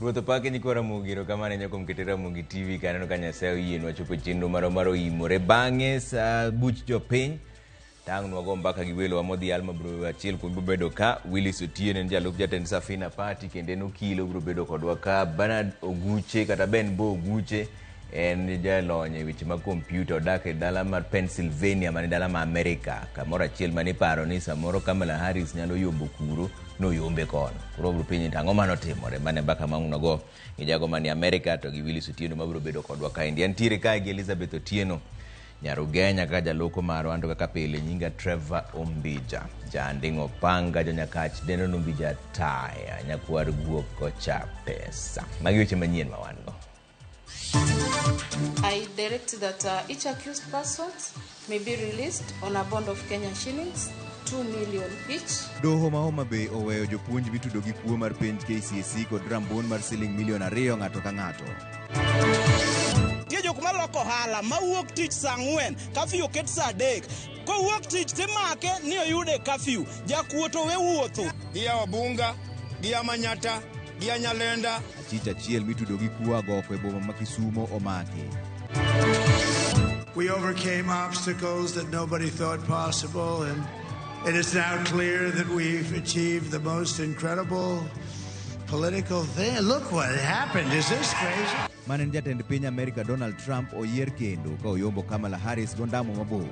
Ruoth opake nyikwa Ramogi kamane nyakom kete Ramogi TV kaneno ka Nyasaye oyienwa chopo chenro maro imore bang'e sa buch jopiny tang'nwa go mbaka gi welo modhi alma bro achiel kuom bedo ka Willis Otieno en jalup jatend Safina Party kendo en okilo bro bedo kodwa ka Bernard Oguche kata Ben Bo Oguche en jalony e weche mag kompyuta odak e dala mar Pennsylvania mane dala ma Amerika kamoro achiel mane paro ni samoro Kamala Harris nyalo yombo kuro no yombe kono koro bro piny tang'o mano timore mane mbaka mang'uno go gi jago mane Amerika to gi Willis Otieno mabro bedo kodwa ka India ntiere ka gi Elizabeth Otieno Nyarugenya ka jaloko maro ando kaka pile nyinga Trevor Ombija jandingo panga jonyakach deno Ombija taya nyakwar guok kocha pesa magi weche manyien mawango. I direct that each accused person may be released on a bond of Kenya shillings 2 million each. Doho ma Homa Bay oweyo jopuonj mitudo gi kuo mar penj KCSE kod rambon mar siling milion 2 ng'ato ka ng'ato. Tie jok maloko hala mawuok tich saa 4 kafyu ket saa 3 kowuok tich timake ni oyude kafyu jakuo to we wuotho dia wabunga dia manyata dia nyalenda achich achiel mitudo gi kuo agoko e boma ma Kisumo omaki. We overcame obstacles that nobody thought possible, and it is now clear that we've achieved the most incredible political thing. Look what happened. Is this crazy? Manen jatend piny Amerika Donald Trump oyier kendo ka oyombo Kamala Harris gondamo mabor.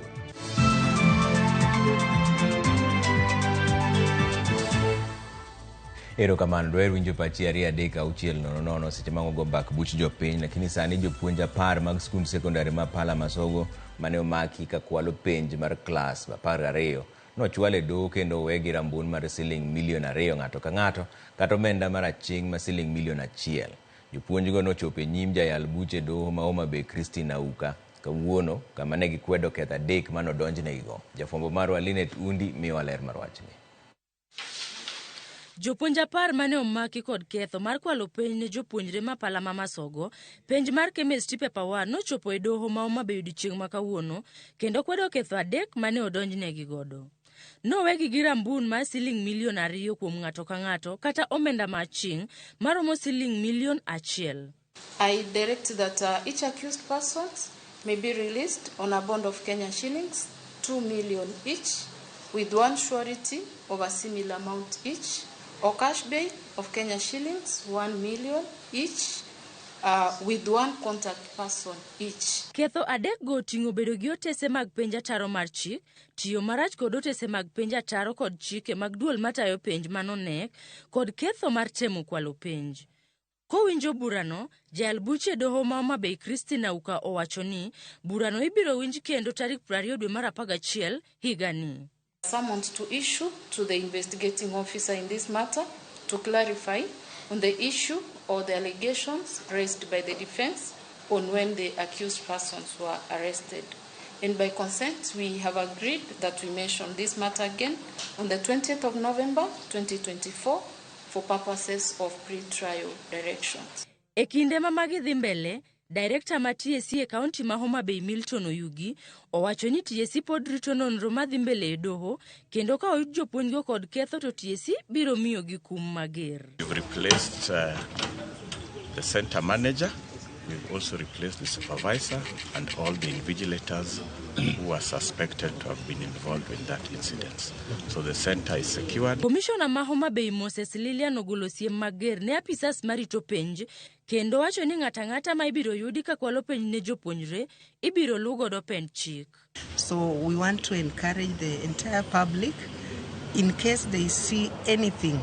Ero kamano dwer winjo pachi 2-3-6-0-0 seche mango go back buch jopiny lakini sani jopuonj 10 mag skund sekondari ma Pala Masogo mane omaki ka kwalo penj mar klas 12 nochwale doho kendo owegi rambun mar siling milion 2 ng'ato ka ng'ato kata omenda mar aching' ma siling milion 1. Jopuonj go nochopo e nyim jayal buche doho ma Homa Bay Christine Auka kawuono kama ne gikwedo ketho 3 manodonjnegigo. Jafwambo marwa Linet Undi miyo ler mar wachni. Jopuonj 10 mane omaki kod ketho mar kwalo penj ne jopuonjre ma Pala ma Masogo penj mar chemistry paper 1 nochopo e doho ma Homa Bay odiochieng' ma kawuono kendo kwedo ketho 3 mane odonjnegi godo. Nowegi gi rambun mar siling milion 2 kuom ng'ato ka ng'ato kata omenda ma aching' maromo siling milion 1. I direct that each accused person may be released on a bond of Kenya shillings 2 million each with one surety of a similar amount each or cash bail of Kenya shillings 1 million each with one contact person each. Ketho 3 go tingo bedo gi otese mag penj ataro mar chik, tiyo marach kod otese mag penj ataro kod chike mag duol matayo penj manonek kod ketho mar temo kwalo penj. Kowinjo burano, jayal buche doho ma Homa Bay Christine Auka owacho ni burano ibiro winj kendo tarik 20 dwe mar 11 higani. Summoned to issue to the investigating officer in this matter to clarify on the issue or the allegations raised by the defense on when the accused persons were arrested. And by consent, we have agreed that we mention this matter again on the 20th of November 2024 for purposes of pre-trial directions. E kinde ma magi dhi mbele, Director ma TSC e kaunti ma Homa Bay Milton Oyugi owacho ni TSC pod rito nonro madhi mbele e doho kendo ka oyud jopuonjgo kod ketho to TSC biro miyo gi kum mager. We've replaced the center manager. We've also replaced the supervisor and all the invigilators who are suspected to have been involved in that incident. So the center is secured. Commissioner ma Homa Bay Moses Lilian ogolo siem mager ne apisas marito penj kendo wacho ni ng'ata ma ibiro yudi ka kwalo penj ne jopuonjre ibiro lugo do penj chik. So we want to encourage the entire public in case they see anything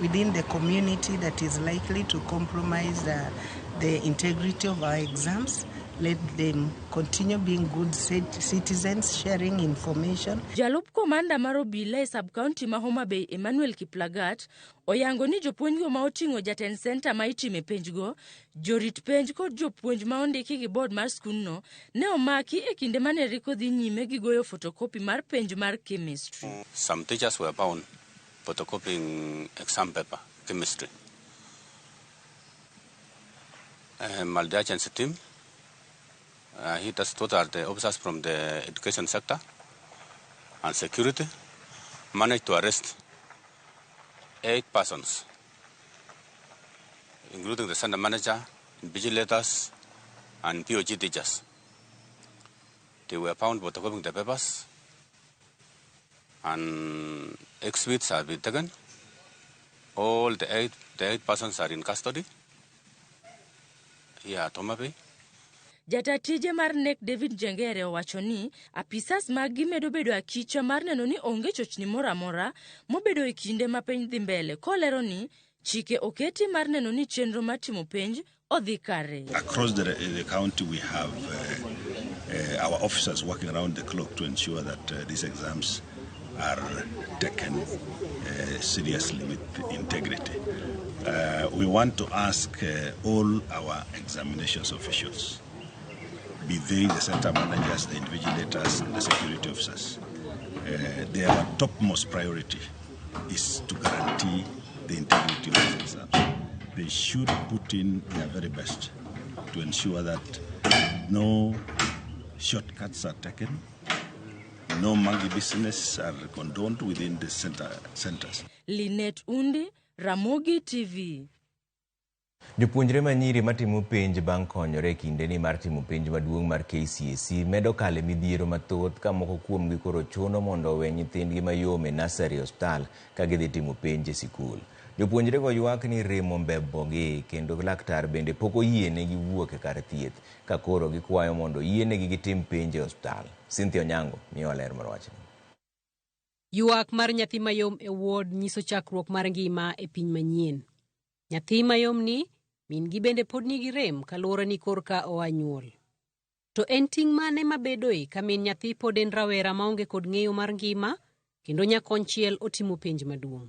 within the community that is likely to compromise the integrity of our exams. Let them continue being good citizens, sharing information. Jalup komanda mar obila e sub-county ma Homa Bay Emmanuel Kiplagat oyango ni jopuonjgo ma oting'o jatend center ma itime penjgo, jorit penj kod jopuonj ma ondiki gi board mar skundno ne omaki e kinde mane riko dhi nyime gi goyo photocopy mar penj mar chemistry. Some teachers were found photocopying exam paper, chemistry. The agency team, what are the officers from the education sector and security, managed to arrest 8 persons including the center manager, vigilators, and POG teachers. They were found photocopying the papers, and exhibits have been taken. All the eight persons are in custody. Yeah, Tomapi. Jatatije mar nek David Jengere owacho ni apisas magi medo bedo akicha mar neno ni onge chochni mora mora mobedo e kinde ma piny dhi mbele kolero ni chike oketi mar neno ni chenro matimo penj odhi kare. Across the county we have our officers working around the clock to ensure that these exams are taken seriously with integrity. We want to ask all our examinations officials, be they the center managers, the invigilators, and the security officers, their topmost priority is to guarantee the integrity of these exams. They should put in their very best to ensure that no shortcuts are taken, no monkey business are condoned within the centers. Linet Undi, Ramogi TV. Jopuonjre manyiri matimo penj bang' konyore kinde ni mar timo penj maduong' mar KCSE medo kale midhiero mathoth ka moko kuomgi koro chuno mondo owe nyithindgi mayom e nursery hospital ka gidhi timo penj e sikul. Jopuonjre go ywak ni remo mbebogi kendo laktar bende pok oyienegi wuok e kar thieth ka koro gikwayo mondo yienegi gitim penj e hospital. Cynthia Onyango miyo ler mar wachni. Ywak mar nyathi mayom e ward nyiso chakruok mar ngima e piny manyien. Nyathi mayom ni min gi bende pod nigi rem kaluwore ni korka oa nyuol. To en ting' mane mabedoe ka min nyathi pod en rawera maonge kod ng'eyo mar ngima kendo nyakonchiel otimo penj maduong'.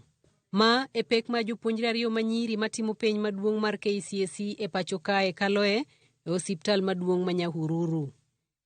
Ma e pek ma jopuonjre ariyo manyiri matimo penj maduong' mar KCSE e pacho kae kaloe e osiptal maduong' ma Nyahururu.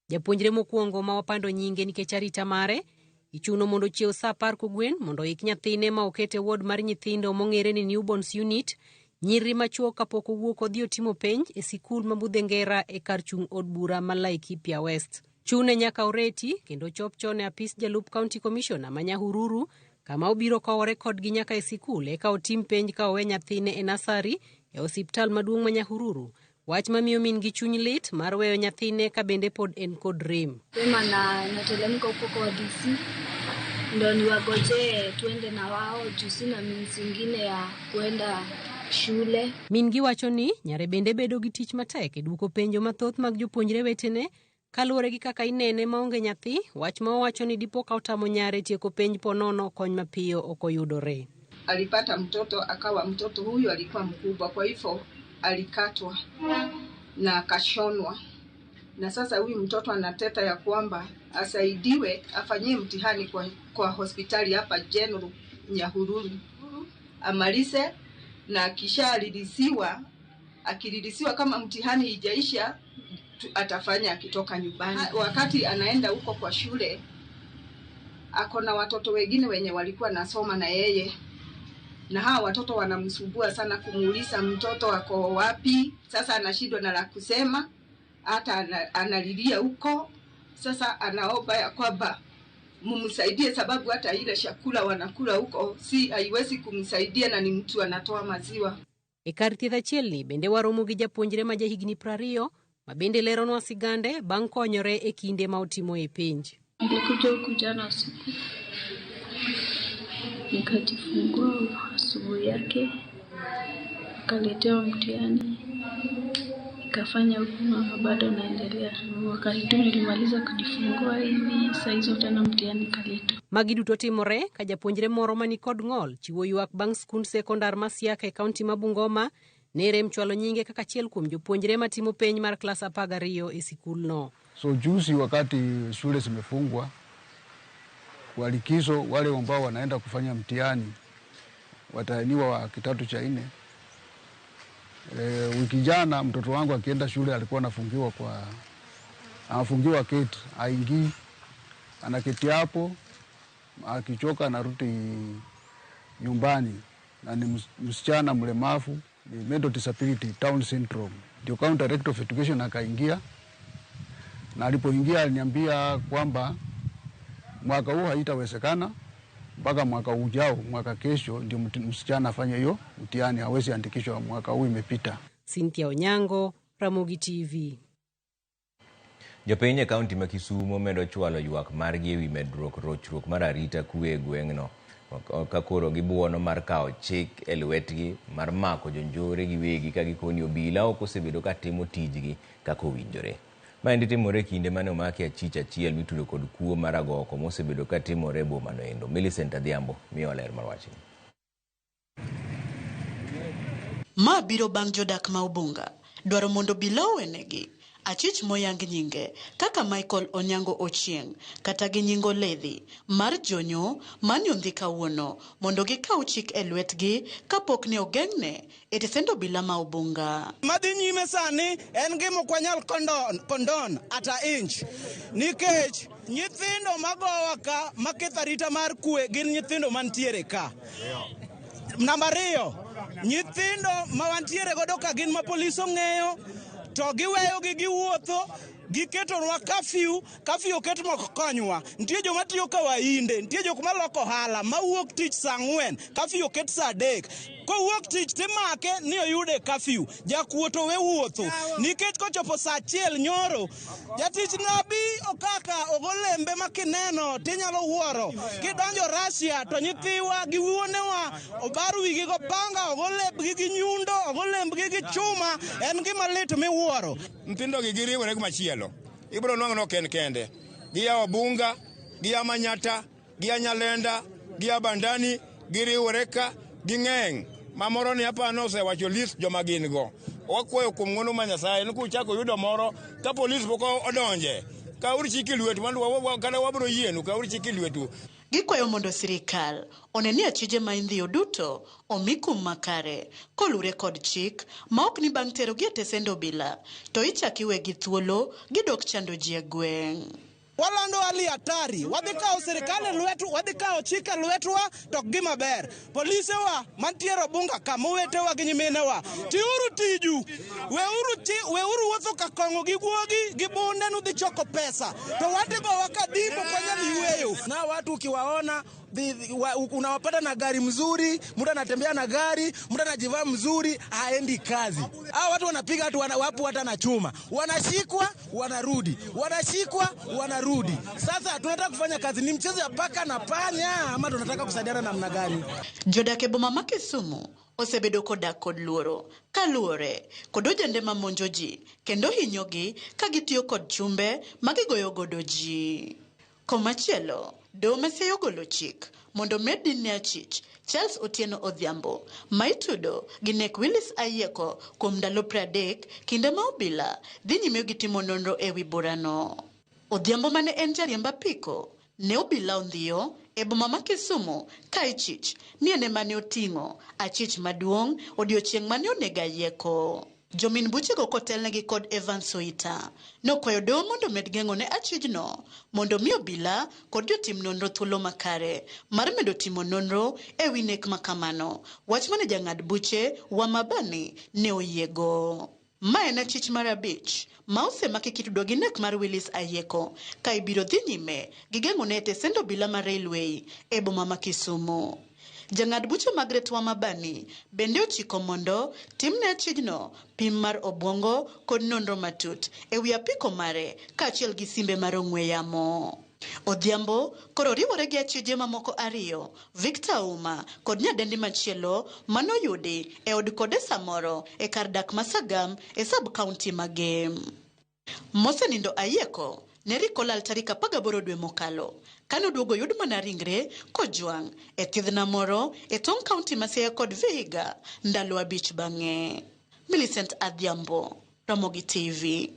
Japuonjre mokwongo ma wapando nyinge nikech arita mare ichuno mondo chiew sa 10 kogwen mondo ik nyathine ma okete ward mar nyithindo mong'ere ni newborns unit. Nyiri machuo kapok owuok odhi otimo penj e sikul ma Budhengera e kar chung' od bura ma Laikipia West. Chune nyaka oreti kendo chop chone apis jalup county commissioner ma Nyahururu kama obiro kowore kodgi nyaka e sikul eka otim penj ka owe nyathine e nasari e osiptal maduong' ma Nyahururu. Wach mamiyo min gi chuny lit mar weyo nyathine ka bende pod en kod rem. Sema natelemka huko kwa DC ndio niwagoje tuende na wao juu sina means ingine ya kuenda shule. Min gi wacho ni nyare bende bedo gi tich matek e duoko penjo mathoth mag jopuonjre wetene kaluwore gi kaka inene maonge nyathi. Wach ma owacho ni dipo ka otamo nyare tieko penj ponono kony mapiyo ok oyudore. Alipata mtoto akawa mtoto huyu alikuwa mkubwa, kwa hivyo alikatwa na akashonwa, na sasa huyu mtoto anateta ya kwamba asaidiwe afanyie mtihani kwa hospitali hapa General Nyahururu amalize, na akililisiwa kama mtihani ijaisha atafanya akitoka nyumbani. Wakati anaenda huko kwa shule ako na watoto wengine wenye walikuwa nasoma na yeye, na hawa watoto wanamsumbua sana kumuuliza mtoto wako wapi. Sasa anashindwa na la kusema, hata analilia huko. Sasa anaomba ya kwamba mumsaidie, sababu hata ile chakula wanakula huko haiwezi kumsaidia na ni mtu anatoa maziwa. E kar thieth achielni bende waromo gi japuonjre ma jahigni 20 ma bende leronwa sigande bang' konyore e kinde ma otimo e penj. Nilikuja huku jana usiku nikajifungua asubuhi yake, akaletewa mtihani nikafanya huku na bado naendelea. Wakati tu nilimaliza kujifungua hivi saa hizo tena mtihani kaletwa. Magi duto timore ka japuonjre moro mani kod ng'ol chiwo ywak bang' skund sekondar ma Siaka e kaunti ma Bungoma ne rem chwalo nyinge kaka achiel kuom jopuonjre matimo penj mar klas 12 e sikulno. So juzi wakati shule zimefungwa kwa likizo, wale ambao wanaenda kufanya mtihani watahiniwa wa kidato cha 4. Wiki jana mtoto wangu akienda shule alikuwa anafungiwa keti, haingii, anaketi hapo, akichoka anarudi nyumbani, na ni msichana mlemavu, ni mental disability, Down syndrome. Ndio county director of education akaingia, na alipoingia aliniambia kwamba mwaka huu haitawezekana mpaka mwaka ujao, mwaka kesho, ndio msichana afanye hiyo mtihani, hawezi andikishwa mwaka huu imepita. Cynthia Onyango, Ramogi TV. Jopiny e kaunti ma Kisumu medo chwalo ywak margi ewi medruok rochruok mar arita kwe e gweng'no ka koro gibuono mar kawo chik e lwetgi mar mako jonjore giwegi ka gikoni obila ok osebedo ka timo tijgi kaka owinjore. Maendi timore kinde mane omaki achich achiel mitudo kod kuo mar agoko mosebedo ka timore e bomano endo. Millicent Adhiambo miyo ler mar wachni. Ma biro bang' jodak ma Ubunga dwaro mondo obila owenegi achich moyang nyinge kaka Michael Onyango Ochieng kata gi nyingo Ledhi mar jonyo manyondhi kawuono mondo gikaw chik e lwetgi kapok ne ogeng'ne e tesend obila ma Ubunga. Madhi nyime sani en gima ok wanyal kondon ata inch nikech nyithindo magowa ka maketho arita mar kwe gin nyithindo mantiere ka. Namba 2, nyithindo ma wantiere godo ka gin ma polis ong'eyo to giweyo giwuotho giketonwa kafyu oket mok konywa. Nitie joma tiyo kawainde, nitie jok maloko hala mawuok tich saa 4 kafyu oket saa 3. Kowuok tich timake ni oyude kafyu, jakuoto we wuotho nikech kochopo saa 1 nyoro jatich nabi okaka ogolembe makineno tinyalo wuoro. Kidonjo Russia to nyithiwa gi wuonewa obaru wigi go panga ogolembgi gi nyundo ogolembgi gi chuma, en gima lit miwuoro. Nthindo gi giriwore machielo ibro nwang'o no kende giya Obunga, giya Manyata, giya Nyalenda, giya Bandani, giriwore ka ging'eng mamoro ni apano osewacho list joma gin go. Wakwayo kuom ng'wono ma Nyasaye ni kuchako yudo moro ka polis pok odonje ka urchiki lwetu kada wabro yienu ka urchiki lwetu. Gikwayo mondo sirikal oneni achije ma indhiyo duto omikum makare kolure kod chik ma ok ni bang' tero gi e tesend obila to ichak iwegi thuolo gidok chando ji e gweng'. Walando hali hatari, wadhi kawo sirikal e lwetu, wadhi kawo chik e lwetwa to gima ber. Polise wa mantiere Obunga kama wetewa gi nyiminewa tiuru tiju, weuru wuotho ka kong'o gi guogi gi bunde nudhi choko pesa to watego wakadimbo kwenye liweyo. Na watu ukiwaona unawapata na gari mzuri, mtu anatembea na gari, mtu anajivaa mzuri, haendi kazi. Hao watu wanapiga watu wapo hata na chuma. Wanashikwa, wanarudi. Wanashikwa, wanarudi. Sasa tunataka kufanya kazi ni mchezo ya paka na panya ama tunataka kusaidiana namna gani? Jodak e boma ma Kisumu osebedo kodak kod luoro kaluore kod ojende ma monjo ji kendo hinyogi ka gitiyo kod chumbe magigoyo godo ji. Komachielo, doho maseyo golo chik mondo med din ne achich Charles Otieno Odhiambo maitudo gi nek Willis Ayieko kuom ndalo 30 kinde ma obila dhi nyime gi timo nonro e wi burano. Odhiambo mane en jariemb apiko ne obila ondhiyo e boma ma Kisumu ka achich ni ene mane oting'o achich maduong' odiochieng' mane onega Ayieko. Jomin buchego kotelnegi kod Evan Soita nokwayo doho mondo med geng'o ne achijno mondo mi obila kod jotim nonro thuolo makare mar medo timo nonro e wi nek makamano, wach mane jang'ad buche Wamabani ne oyiego. Ma en achich mar 5 ma osemaki kitudo gi nek mar Willis Ayieko ka ibiro dhi nyime gi geng'o ne tesend obila mar Railway e boma ma Kisumu. Jang'ad buche Margaret Wamabani bende ochiko mondo timne achijno pim mar obwongo kod nonro matut e wi apiko mare kaachiel gi simbe mar ong'we yamo. Odhiambo koro riwore gi achije mamoko 2, Victor Uma kod nyadendi machielo manoyudi e od kode samoro e kar dak Masagam e sub-county Magem. Mosenindo Ayieko ne riko lal tarik 18 dwe mokalo kano duogo yud mana ringre kojwang' e thiedhna moro e tong' kaunti ma Siaya kod Vihiga ndalo 5 bang'e. Millicent Adhiambo, Ramogi TV.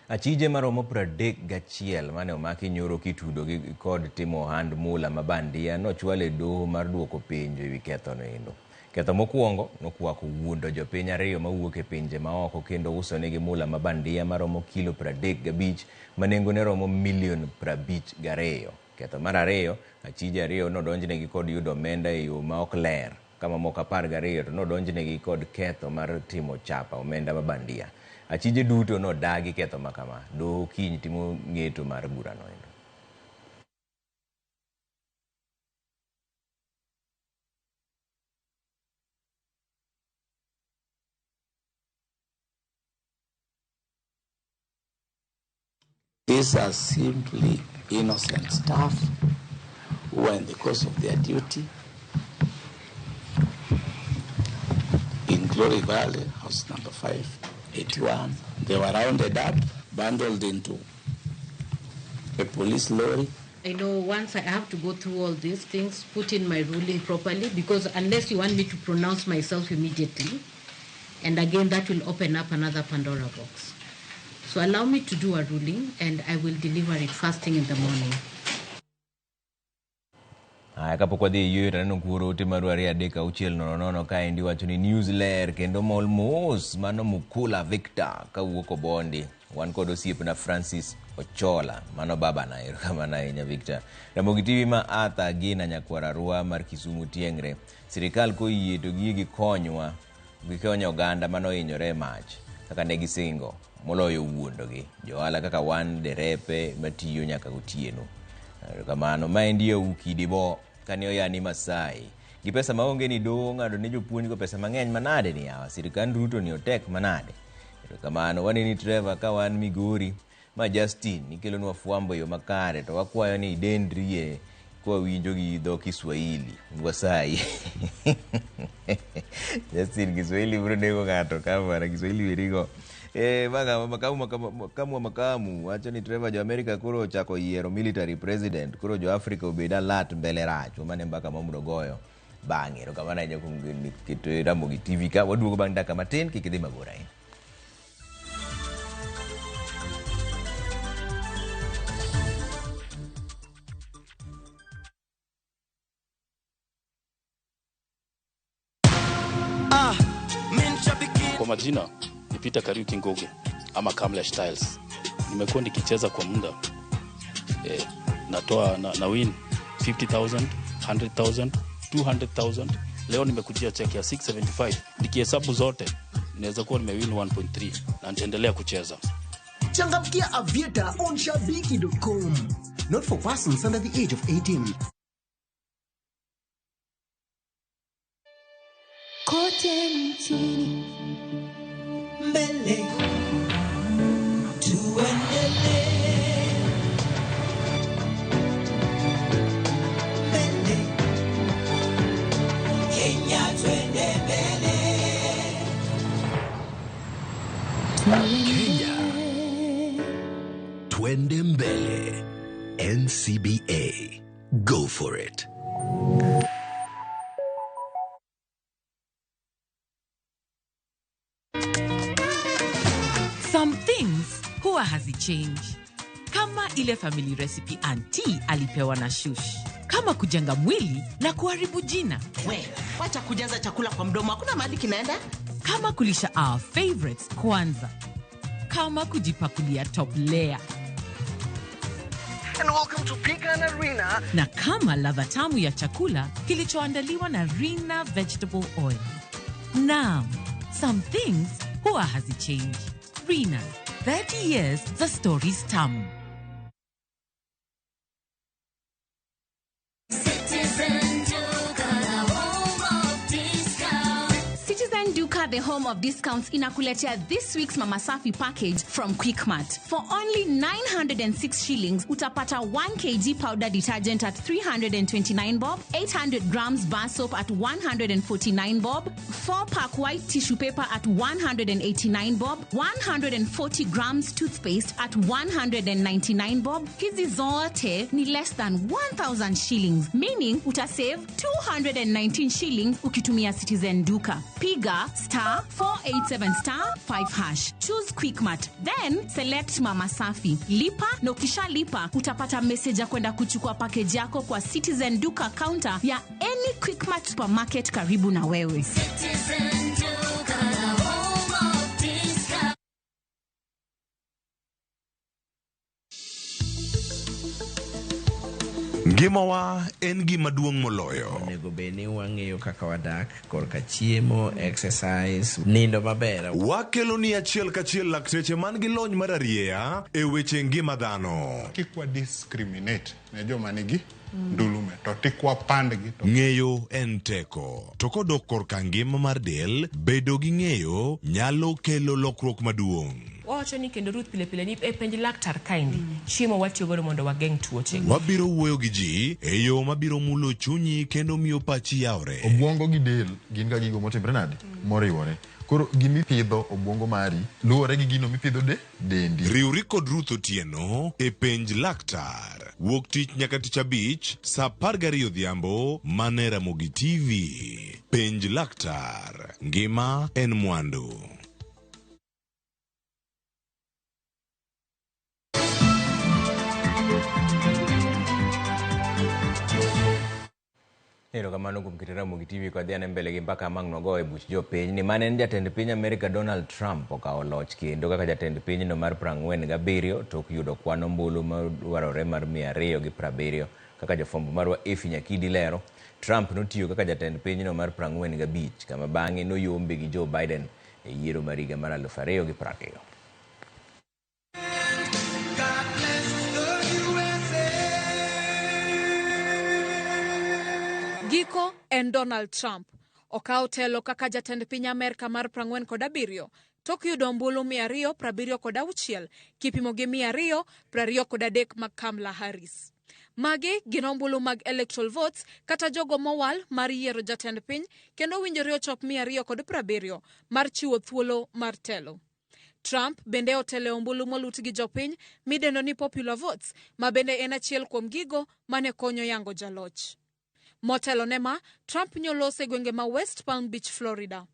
Achije maromo 31 mane omaki nyoro kitudo gi kod timo ohand mula mabandia nochwale doho mar duoko penjo e wi ketho no endo. Ketho mokwongo nokwako wuondo jopiny 2 mawuok e pinje maoko kendo uso negi mula mabandia maromo kilo 35 manengone romo milion 52. Ketho mar 2, achije 2 nodonjnegi kod yudo omenda e yo ma ok ler. Kama moko 12 to nodonjnegi kod ketho mar timo chapa omenda mabandia. Achije duto nodagi ketho makama. Doho kiny timo ng'eto mar burano endo. These are simply innocent staff who are in the course of their duty in Glory Valley, house number 581. They were rounded up, bundled into a police lorry. I know once I have to go through all these things, put in my ruling properly, because unless you want me to pronounce myself immediately, and again that will open up another Pandora box. So allow me to do a ruling, and I will deliver it first thing in the morning. Kapok wadhi yue taneno kuro ote maru ari adek auchiel nono ka endi wacho ni news ler kendo mol mos mano Mukula Victor ka wuoko Bondi wan kod osiepna Francis Ochola mano baba na erokamano ahinya Victor. Ramogi TV ma Arthur Gina nyakwara Rua mar Kisumu tiengre. Sirikal koyie to gigi konywa gikonyo oganda mano hinyore mach kaka ne gisingo moloyo wuondogi johala kaka wan derepe matiyo nyaka gotieno. Kamano maendi ya ukidibo kanyo yani Masai gi pesa maonge ni do ngado ne jopuonj go pesa mang'eny manade ni yawa sirikand Ruto ni otek manade. Kamano waneni Trevor ka wan Migori ma Justin nikelonwa fwambo yo makare to wakwayo ni dendrie kwa winjo gi dho Kiswahili Wasai. Justin Kiswahili bro nego ngato kama na Kiswahili werigo makamu wacho ni Trevor jo America kuro chako yiero military president kuro jo Africa obeda lat mbele rach mane mbaka mamro goyo bang'e kamano ahinya kuom keto Ramogi TV ka waduogo bang' dakika matin kik idhi mabor ahinya. Kwa majina ni Peter Kariuki Ngoge ama Kamlesh Styles. Nimekuwa nikicheza kwa muda. Natoa na win 50,000, 100,000, 200,000. Leo nimekujia check ya 675. Nikihesabu zote naweza kuwa nimewin 1.3 na nitaendelea kucheza. Changamkia Aviator on shabiki.com. Not for persons under the age of 18. Kote nchini mbele tuendelee, mbele Kenya twende mbele, Kenya twende mbele. NCBA, go for it. Some things huwa hazichange. Kama ile family recipe auntie alipewa na shush. Kama kujenga mwili na kuharibu jina. Wacha kujaza chakula kwa mdomo, hakuna mahali kinaenda. Kama kulisha our favorites kwanza. Kama kujipakulia top layer. And welcome to Pecan Arena. Na kama ladha tamu ya chakula kilichoandaliwa na Rina vegetable oil. Now, some things huwa hazichange. Rina, 30 years, the story's tamu. The home of discounts inakuletea this week's Mama Safi package from Quickmart. For only 906 shillings, utapata 1 kg powder detergent at 329 bob, 800 grams bar soap at 149 bob, 4-pack white tissue paper at 189 bob, 140 grams toothpaste at 199 bob. Hizi zote ni less than 1,000 shillings, meaning utasave 219 shillings ukitumia Citizen Duka. Piga *487*5#. Choose Quickmart, then select Mama Safi. Lipa na ukishalipa utapata message ya kwenda kuchukua package yako kwa Citizen Duka counter ya any Quickmart supermarket karibu na wewe. Citizen Duka, home of discount. Ngimawa en gima duong' moloyo. Onego beni wang'eyo kaka wadak, korka chiemo, exercise, nindo maber. Wakelo ni achiel kachiel lakteche man gi lony mararieya e weche ngima dhano. Kikwa discriminate ne joma nigi ndulume to tikwa pandgi to ng'eyo en teko. To kodok korka ngima mar del, bedo gi ng'eyo nyalo kelo lokruok maduong'. wawacho ni kendo Ruth pile pile ni e penj laktar kaindi chiemo watiyo godo mondo wageng' tuoche. Wabiro wuoyo gi ji e yo mabiro mulo chunyi kendo miyo pachi yawre. Obwongo gi del gin ga gigo motimre nade moriwore. Koro gimipidho obwongo mari luwore gi gino mipidho dendi. Riwri kod Ruth Otieno e penj laktar. Wuok tich nyaka tich abich saa 12 odhiambo mane Ramogi TV. Penj laktar. Ngima en mwandu. Erokamano kuom keto Ramogi TV kwa dhiane mbele gi mpaka mang' nogo e buch jopiny ni mane en jatend piny Amerika Donald Trump okawo loch kendo kaka jatend pinyno mar 47 tok yudo kwan ombulu madwarore mar 270 kaka jafwambo marwa Efi Nyakidi lero. Trump notiyo kaka jatend pinyno mar 45 kama bang'e noyombe gi Joe Biden e yiero mar higa mar 2020. Giko en Donald Trump okawo telo kaka jatend piny Amerka mar 47 tok yudo ombulu 276 kipimo gi 223 mag Kamala Harris. Magi gin ombulu mag electoral votes kata jogo mowal mar yiero jatend piny kendo winjore ochop 270 mar chiwo thuolo mar telo. Trump bende otele ombulu molut gi jopiny midendo ni popular votes ma bende en achiel kuom gigo mane konyo yango jaloch. Motelo nema, Trump nyolose gwenge ma West Palm Beach, Florida.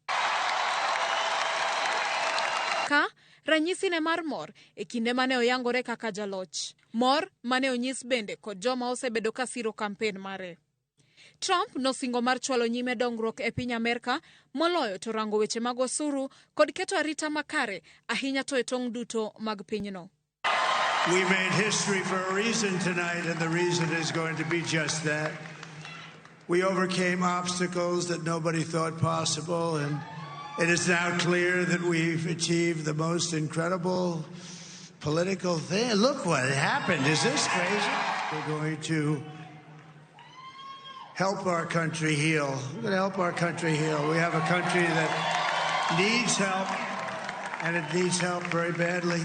Ka ranyisi ne mar mor e kinde mane oyangore kaka jaloch. Mor mane onyis bende kod joma osebedo kasiro kampen mare. Trump nosingo mar chwalo nyime dongruok e piny Amerka moloyo to rango weche mag osuru kod keto arita makare ahinya to e tong' duto mag pinyno. We made history for a reason tonight, and the reason is going to be just that. We overcame obstacles that nobody thought possible, and it is now clear that we've achieved the most incredible political thing. Look what happened. Is this crazy? We're going to help our country heal. We're going to help our country heal. We have a country that needs help, and it needs help very badly.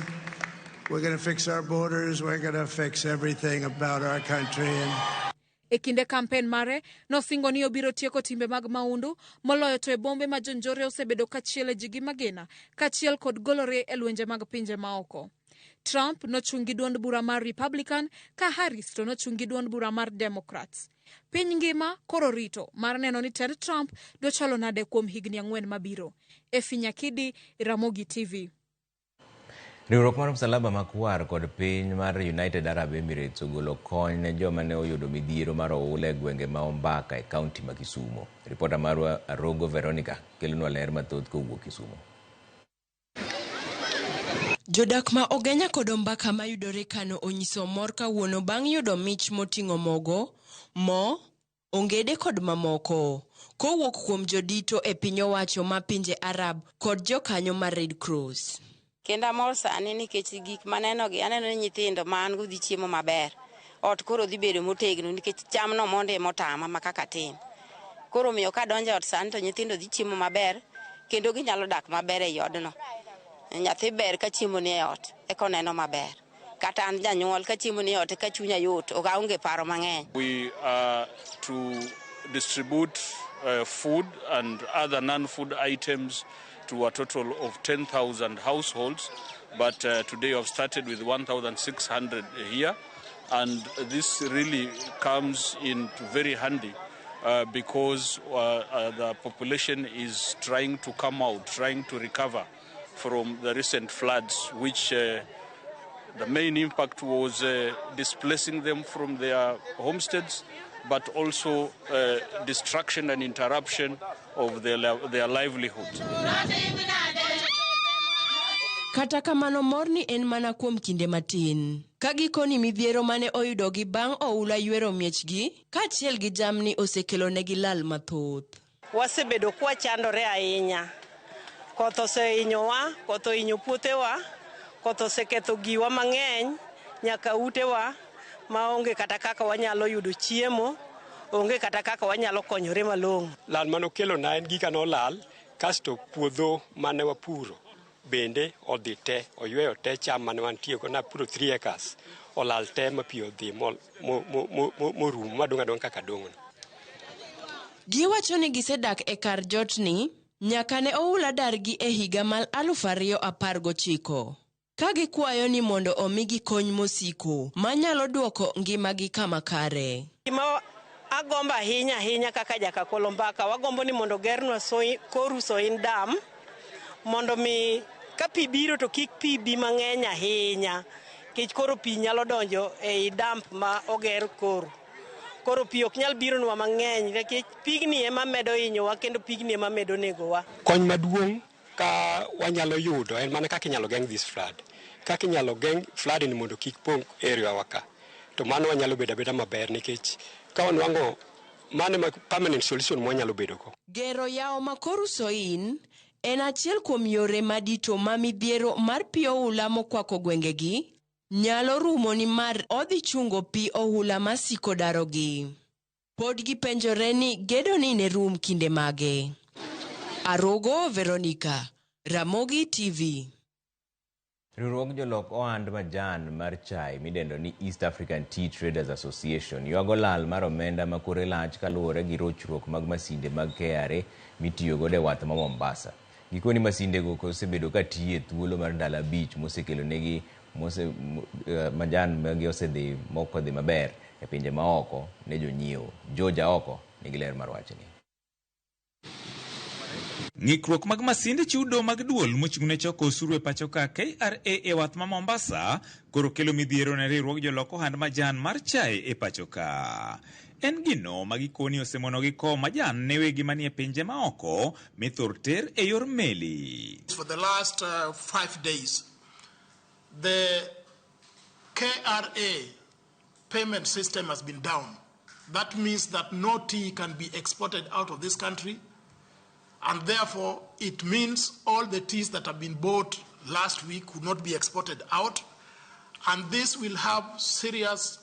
We're going to fix our borders. We're going to fix everything about our country. E kinde kampen mare, nosingo ni obiro tieko timbe mag maundu, moloyo to e bombe ma jonjore osebedo kachiel e ji gi magina, kachiel kod golore e lwenje mag pinje maoko. Trump nochungi duond bura mar Republican, ka Harris to nochungi duond bura mar Democrats. Piny ngima koro rito mar neno ni Ted Trump dochalo nade kuom higni 4 mabiro. Efi Nyakidi, Ramogi TV. Riwruok mar Msalaba Makwar kod piny mar United Arab Emirates ogolo kony ne joma ne oyudo midhiero mar oula e gwenge ma Ombaka e kaunti ma Kisumu. Ripota marwa Arogo Veronica kelonwa ler mathoth kowuok Kisumu. Jodak ma Ogenya kod Ombaka mayudore kano onyiso mor kawuono bang' yudo mich moting'o mogo, mo, ongede kod mamoko kowuok kuom jodito e piny owacho ma pinje Arab kod jokanyo mar Red Cross. Kenda mor sani nikech gik maneno gi aneno ni nyithindo man go dhi chiemo maber. Ot koro dhi bedo motegno nikech cham no monde motama makaka tin. Koro miyo ka donje ot sani to nyithindo dhi chiemo maber kendo ginyalo dak maber e odno. Nyathi ber ka chiemo ni e ot e koneno maber. Kata an janyuol ka chiemo ni e ot ka chunya yot ok aonge paro mang'eny. We are to distribute food and other non-food items to a total of 10,000 households, but today I've started with 1,600 here, and this really comes in very handy because the population is trying to come out, trying to recover from the recent floods, which the main impact was displacing them from their homesteads, but also destruction and interruption of their livelihoods. Kata kamano morni en mana kuom kinde matin. Ka gikoni midhiero mane oyudo gi bang' oula ywero miechgi, kaachiel gi jamni osekelo negi lal mathoth. Wasebedo kwa chandore ahinya. Koth osehinyowa, koth ohinyo puothewa, koth oseketho giwa mang'eny, nyaka utewa, maonge kata kaka wanyalo yudo chiemo, onge kata kaka wanyalo konyore malong'o. Lal manokelo na en gika nolal, kasto puodho mane wapuro bende odhi te oyweyo te cham mane wantie go na puro 3 acres olal te ma pi odhi morum madong' adong' kaka dong'no. Giwacho ni gisedak e kar jotni nyaka ne oula dargi e higa mal 2019 ka gikwayo ni mondo omigi kony mosiko manyalo duoko ngimagi kama kare. Gima agombo ahinya kaka jaka Kolombaka, wagombo ni mondo gernwa koru Soin dam mondo mi ka pi biro to kik pi bi mang'eny ahinya, kech koro pi nyalo donjo ei damp ma oger koru. Koro pi ok nyal biro nwa mang'eny nikech pigni ema medo hinyowa kendo pigni ema medo negowa. Kony maduong' ka wanyalo yudo en mana kaka inyalo geng' this flood. Kaka inyalo geng' flood ni mondo kik pong area waka. To mano wanyalo bedo abeda maber nikech ka wanwang'o mano ma permanent solution mwanyalo bedo go. Gero yawo makoru Soin en achiel kuom yore madito ma midhiero mar pi oula mokwako gwengegi nyalo rumo ni mar odhi chungo pi oula masiko darogi. Pod gipenjore ni gedo ni ne rum kinde mage. Arogo Veronica, Ramogi TV. Riwruog jolok ohand majan mar chai midendo ni East African Tea Traders Association ywago lal mar omenda makore lach kaluwore gi rochruok mag masinde mag KRA mitiyogo e wath ma Mombasa. Gikoni masinde go osebedo ka tiyo e thuolo mar ndalo 5 mosekelo negi majan magi osedhi moko dhi maber e pinje maoko ne jonyiewo. Joja oko nigi ler mar wachni. Ng'ikruok mag masinde chudo mag duol mochung'ne choko osuru e pacho ka KRA e wath ma Mombasa koro kelo midhiero ne riwruog jolok ohand majan mar chai e pacho ka. En gino magikoni osemonogi ko majan ne wegi manie pinje maoko mithor ter e yor meli. For the last 5 days, the KRA payment system has been down. That means that no tea can be exported out of this country, and therefore it means all the teas that have been bought last week could not be exported out, and this will have serious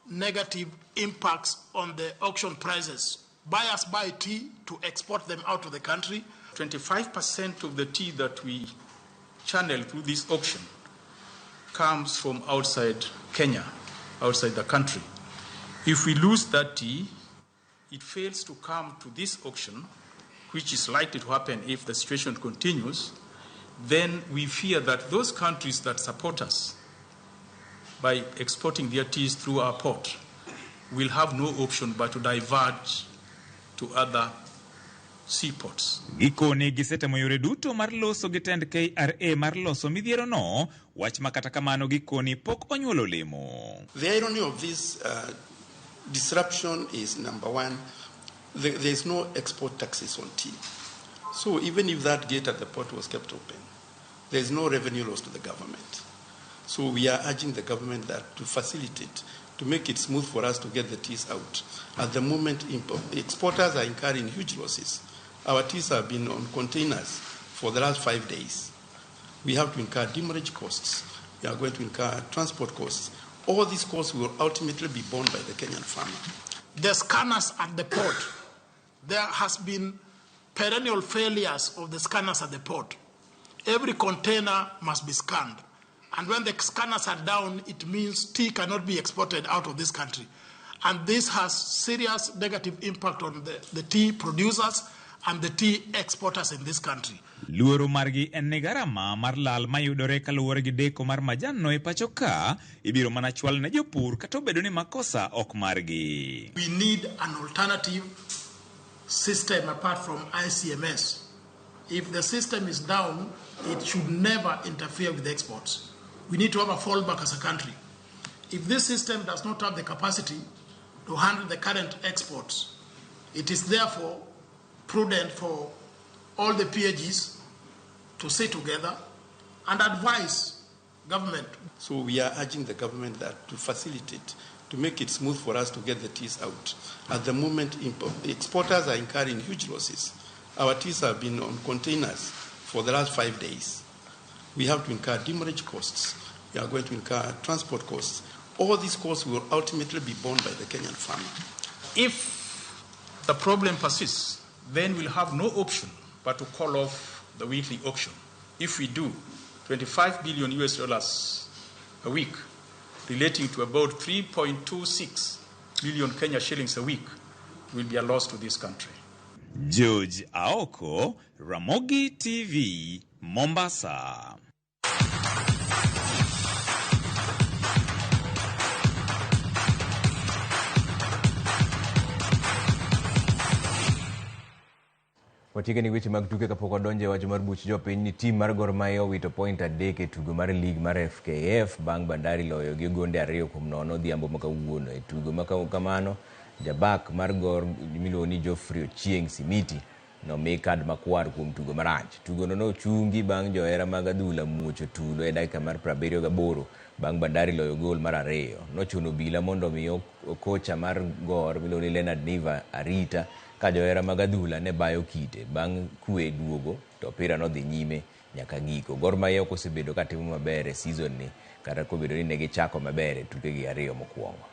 negative impacts on the auction prices. Buyers buy tea to export them out of the country. 25% of the tea that we channel through this auction comes from outside Kenya, outside the country. If we lose that tea, it fails to come to this auction, which is likely to happen if the situation continues, then we fear that those countries that support us by exporting their teas through our port will have no option but to diverge to other seaports. Gikoni gisetemo yore duto mar loso gi tend KRA mar loso midhiero no, wach makata kamano gikoni pok onyuolo lemo. The irony of this disruption is, number one, there is no export taxes on tea. So even if that gate at the port was kept open, there is no revenue loss to the government. So we are urging the government that to facilitate, to make it smooth for us to get the teas out. At the moment, exporters are incurring huge losses. Our teas have been on containers for the last 5 days. We have to incur demurrage costs. We are going to incur transport costs. All these costs will ultimately be borne by the Kenyan farmer. The scanners at the port, there has been perennial failures of the scanners at the port. Every container must be scanned. And when the scanners are down, it means tea cannot be exported out of this country. And this has serious negative impact on the tea producers and the tea exporters in this country. Luoro margi en ni garama mar lal mayudore kaluwore gi deko mar majan no e pacho ka ibiro mana chwal ne jopur kata obedo ni makosa ok margi. We need an alternative system apart from ICMS. If the system is down, it should never interfere with exports. We need to have a fallback as a country. If this system does not have the capacity to handle the current exports, it is therefore prudent for all the PAGs to sit together and advise government. So we are urging the government that to facilitate, to make it smooth for us to get the teas out. At the moment, exporters are incurring huge losses. Our teas have been on containers for the last 5 days. We have to incur demurrage costs. We are going to incur transport costs. All these costs will ultimately be borne by the Kenyan farmer. If the problem persists, then we'll have no option but to call off the weekly auction, if we do, 25 billion US dollars a week, relating to about 3.26 million Kenya shillings a week, will be a loss to this country. George Aoko, Ramogi TV, Mombasa. Watieke ni weche mag tuke kapok odonje wach mar buch jopiny ni tim mar Gor Mahia owito point adek e tugo mar lig mar FKF bang' Bandari loyo gi gonde 2-0 odhiambo ma kawuono. E tugo ma kamano jabak mar Gor miluongo ni Geoffrey Ochieng Simiti nomi kad makwar kuom tugo marach. Tugo no ochungi bang' johera mag adhula muocho tulo e dakika mar 78 bang' Bandari loyo gol mar 2. Nochuno bila mondo mi kocha mar Gor miluongo ni Leonard Niva arita ka johera mag adhula ne bayo kite bang' kwe duogo to opira no dhi nyime nyaka giko. Gor Mahia ok osebedo ka timo maber e season ni kata kobedo ni ne gichako maber e tuke gi 2 mokwongo.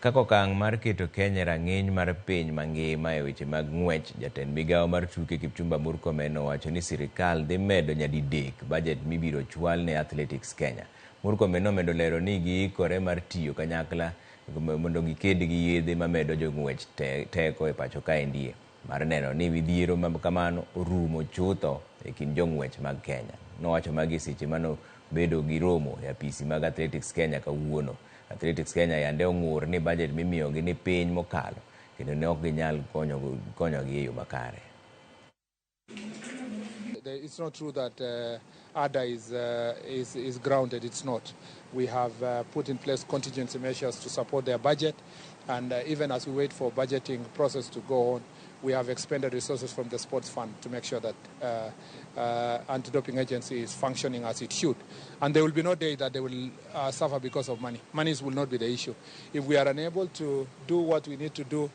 Kako okang' mar keto Kenya rang'iny mar piny mangima e weche mag ng'wech, jatend migawo mar tuke Kipchumba Murkomen owacho ni sirikal dhi medo nyadidek bajet mibiro chwal ne Athletics Kenya. Murkomen omedo lero ni giikore mar tiyo kanyakla mondo giked gi yedhe mamedo jong'wech teko e pacho kaendie mar neno ni midhiero ma kamano orumo chutho e kind jong'wech mag Kenya. Nowacho magi seche mano bedo gi romo e apisi mag Athletics Kenya kawuono. Athletics Kenya yande ong'ur ni budget mimiyogi ni piny mokalo kendo ne ok ginyal konyogi e yo makare. It's not true that ADA is grounded. It's not. We have put in place contingency measures to support their budget, and even as we wait for budgeting process to go on, we have expended resources from the sports fund to make sure that anti-doping agency is functioning as it should. And there will be no day that they will suffer because of money. Monies will not be the issue. If we are unable to do what we need to do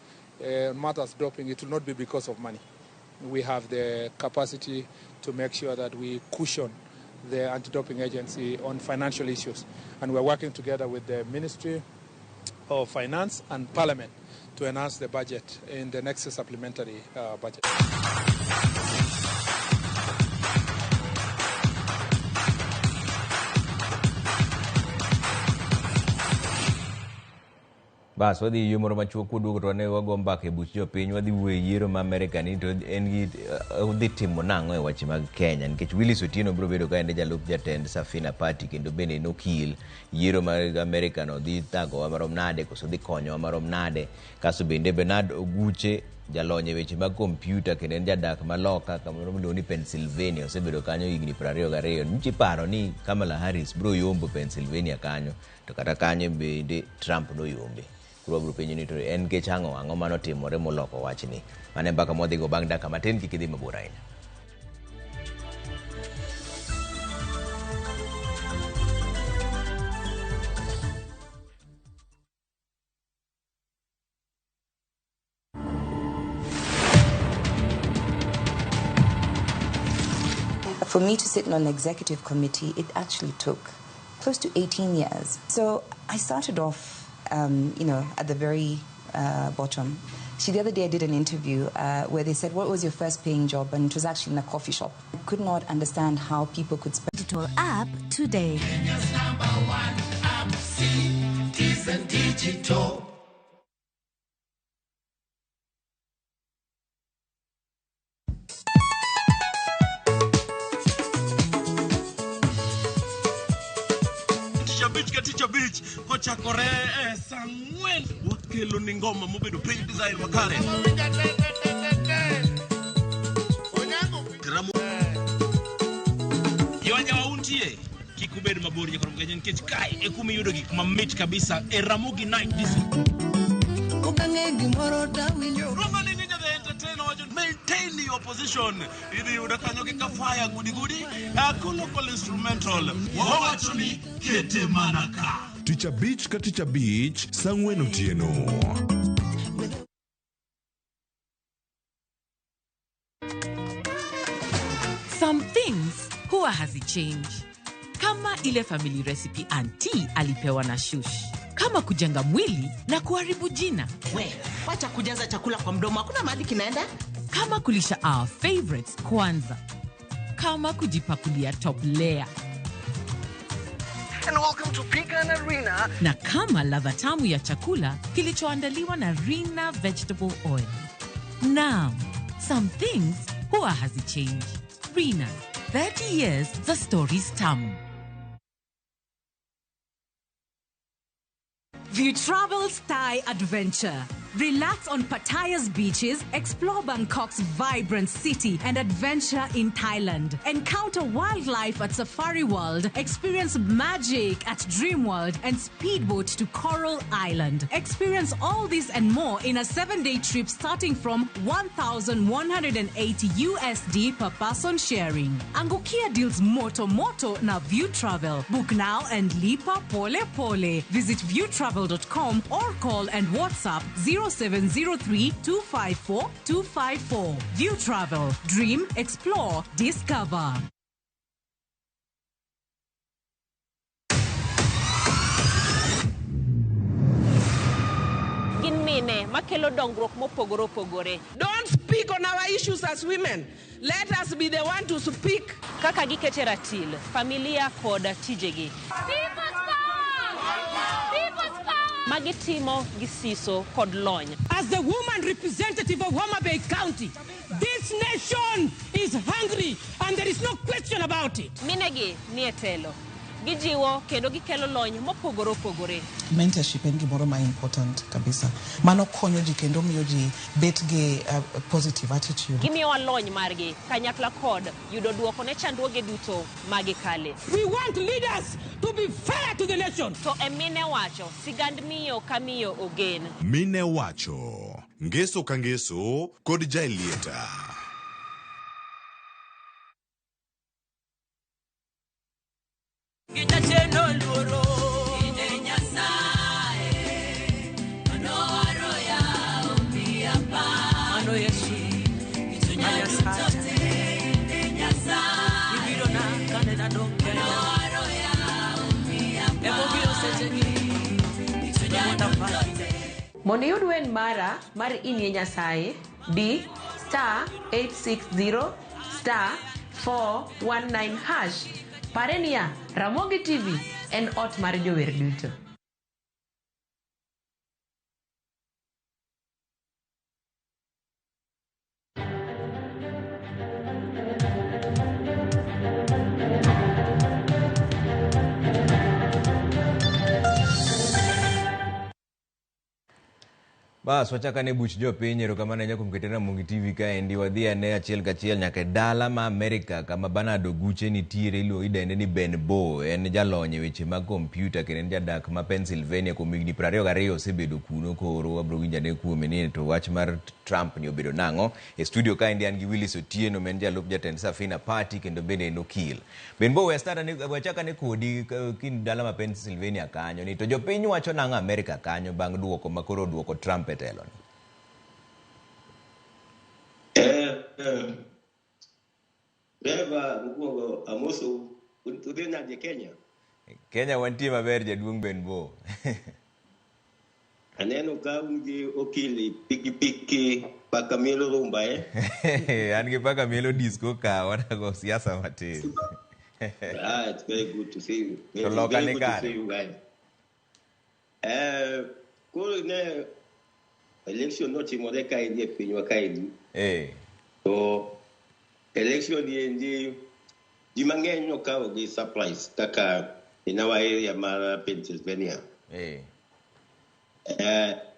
matters doping, it will not be because of money. We have the capacity to make sure that we cushion the anti-doping agency on financial issues. And we're working together with the Ministry of Finance and Parliament to enhance the budget in the next supplementary budget. Bas wadhi yiyo moro machuok kuduogo to ne wago mbaka e buch jopiny wadhi wuoyo yiero ma Amerika ni to en gi udhi timo nang'o e weche mag Kenya nikech Willis Otieno biro bedo ka en jalup jatend Safina Party kendo bende nokil yiero mar Amerika no dhi thagowa marom nade koso dhi konyowa marom nade. Kaso bende Bernard Oguche jalony e weche mag kompyuta kendo en jadak maloka kamoro miluongo ni Pennsylvania osebedo kanyo higni 22. Nichi paro ni Kamala Harris biro yombo Pennsylvania kanyo to kata kanyo bende Trump no yombe. Kuro biro penjo ni to en kech ang'o mano timore moloko wachni. Mane mbaka modhigo bang' dakika matin kik idhi mabor ahinya. For me to sit on an executive committee, it actually took close to 18 years. So I started off, at the very bottom. The other day I did an interview where they said, what was your first paying job? And it was actually in a coffee shop. I could not understand how people could spend. Digital app today. Kenya's #1 app, Citizen Digital. Teacher Beach, kochakore sang'wen wakelo ni ngoma mobedo pre-design makare. Yawanya wauntie kikubedo mabori kwa mgenye nkech kai ekumi yudo gik mamit kabisa Ramogi night this. Romani ninja the entertainer wajon maintain your position. Idi udakanyo kika fire goody local instrumental. Wawachoni kete manaka. Teacher Beach ka Teacher Beach sang'wen otieno. Some things huwa hazichange. Kama ile family recipe auntie alipewa na shush. kama kujenga mwili na kuharibu jina. Wacha kujaza chakula kwa mdomo, hakuna mahali kinaenda. Kama kulisha our favorites kwanza. Kama kujipakulia top layer. And welcome to Pika and Arena. Na kama ladha tamu ya chakula kilichoandaliwa na Rina Vegetable Oil. Now, some things huwa hazichange. Rina, 30 years the story's tamu. View Travel's Thai Adventure. Relax on Pattaya's beaches, explore Bangkok's vibrant city and adventure in Thailand. Encounter wildlife at Safari World, experience magic at Dream World, and speedboat to Coral Island. Experience all this and more in a 7-day trip starting from $1,180 USD per person sharing. Angukia deals moto na View Travel. Book now and lipa pole pole. Visit viewtravel.com or call and WhatsApp 0703-254-254. View Travel. Dream, explore, discover. Don't speak on our issues as women. Let us be the one to speak. Kaka gikete ratil, familia koda tijegi. Magitimo gisiso kod lony. As the woman representative of Homa Bay County, this nation is hungry and there is no question about it. Minegi nietelo. Gijiwo kendo gikelo lony mopogore. Mentorship en gimoro ma important kabisa. Mano konyo ji kendo miyo ji bet gi positive attitude. Gimiyo lony margi kanyakla kod yudo duoko ne chandruoge duto magikale. We want leaders to be fair to the nation. To emine wacho sigand miyo kamiyo ogen. Mine wacho ngeso ka ngeso kod jailieta. Mondo yud wen mara mar Inie Nyasaye di *860 *419#. Parenia Ramogi TV en ot mar jower duto. Bas wachaka ne buch jopiny erokamano ahinya kuom ketena Ramogi TV kaendi. Wadhi ane achiel kachiel nyaka dala ma Amerika kama Bernard Oguche nitiere, iluongo idende ni Ben Bo. En jalony e weche mag kompyuta kendo en jadak ma Pennsylvania kuom higni 22 osebedo kuno. Koro wabro winjane kuome ni to wach mar Trump ni obedo nang'o. E studio kaendi an gi Willis Otieno men jalup jatend Safina Party kendo bende en okil. Ben Bo wachaka ne kodi kin dala ma Pennsylvania kanyo ni to jopiny wacho nang'o Amerika kanyo bang' duoko makoro duoko Trump telo ni. Beba mkuongo amoso udhi nade Kenya. Kenya wantie maber jaduong' Ben Bo. Aneno ka ungi okili piki paka mielo rumba An gi paka mielo disco ka wana go siasa matin. It's very good to see you. To loka ni kare. You guys. Kuro ne election no timore kaendi e pinywa kaendi. So election endi ji mang'eny nokawo gi surprise kaka in our area mar Pennsylvania.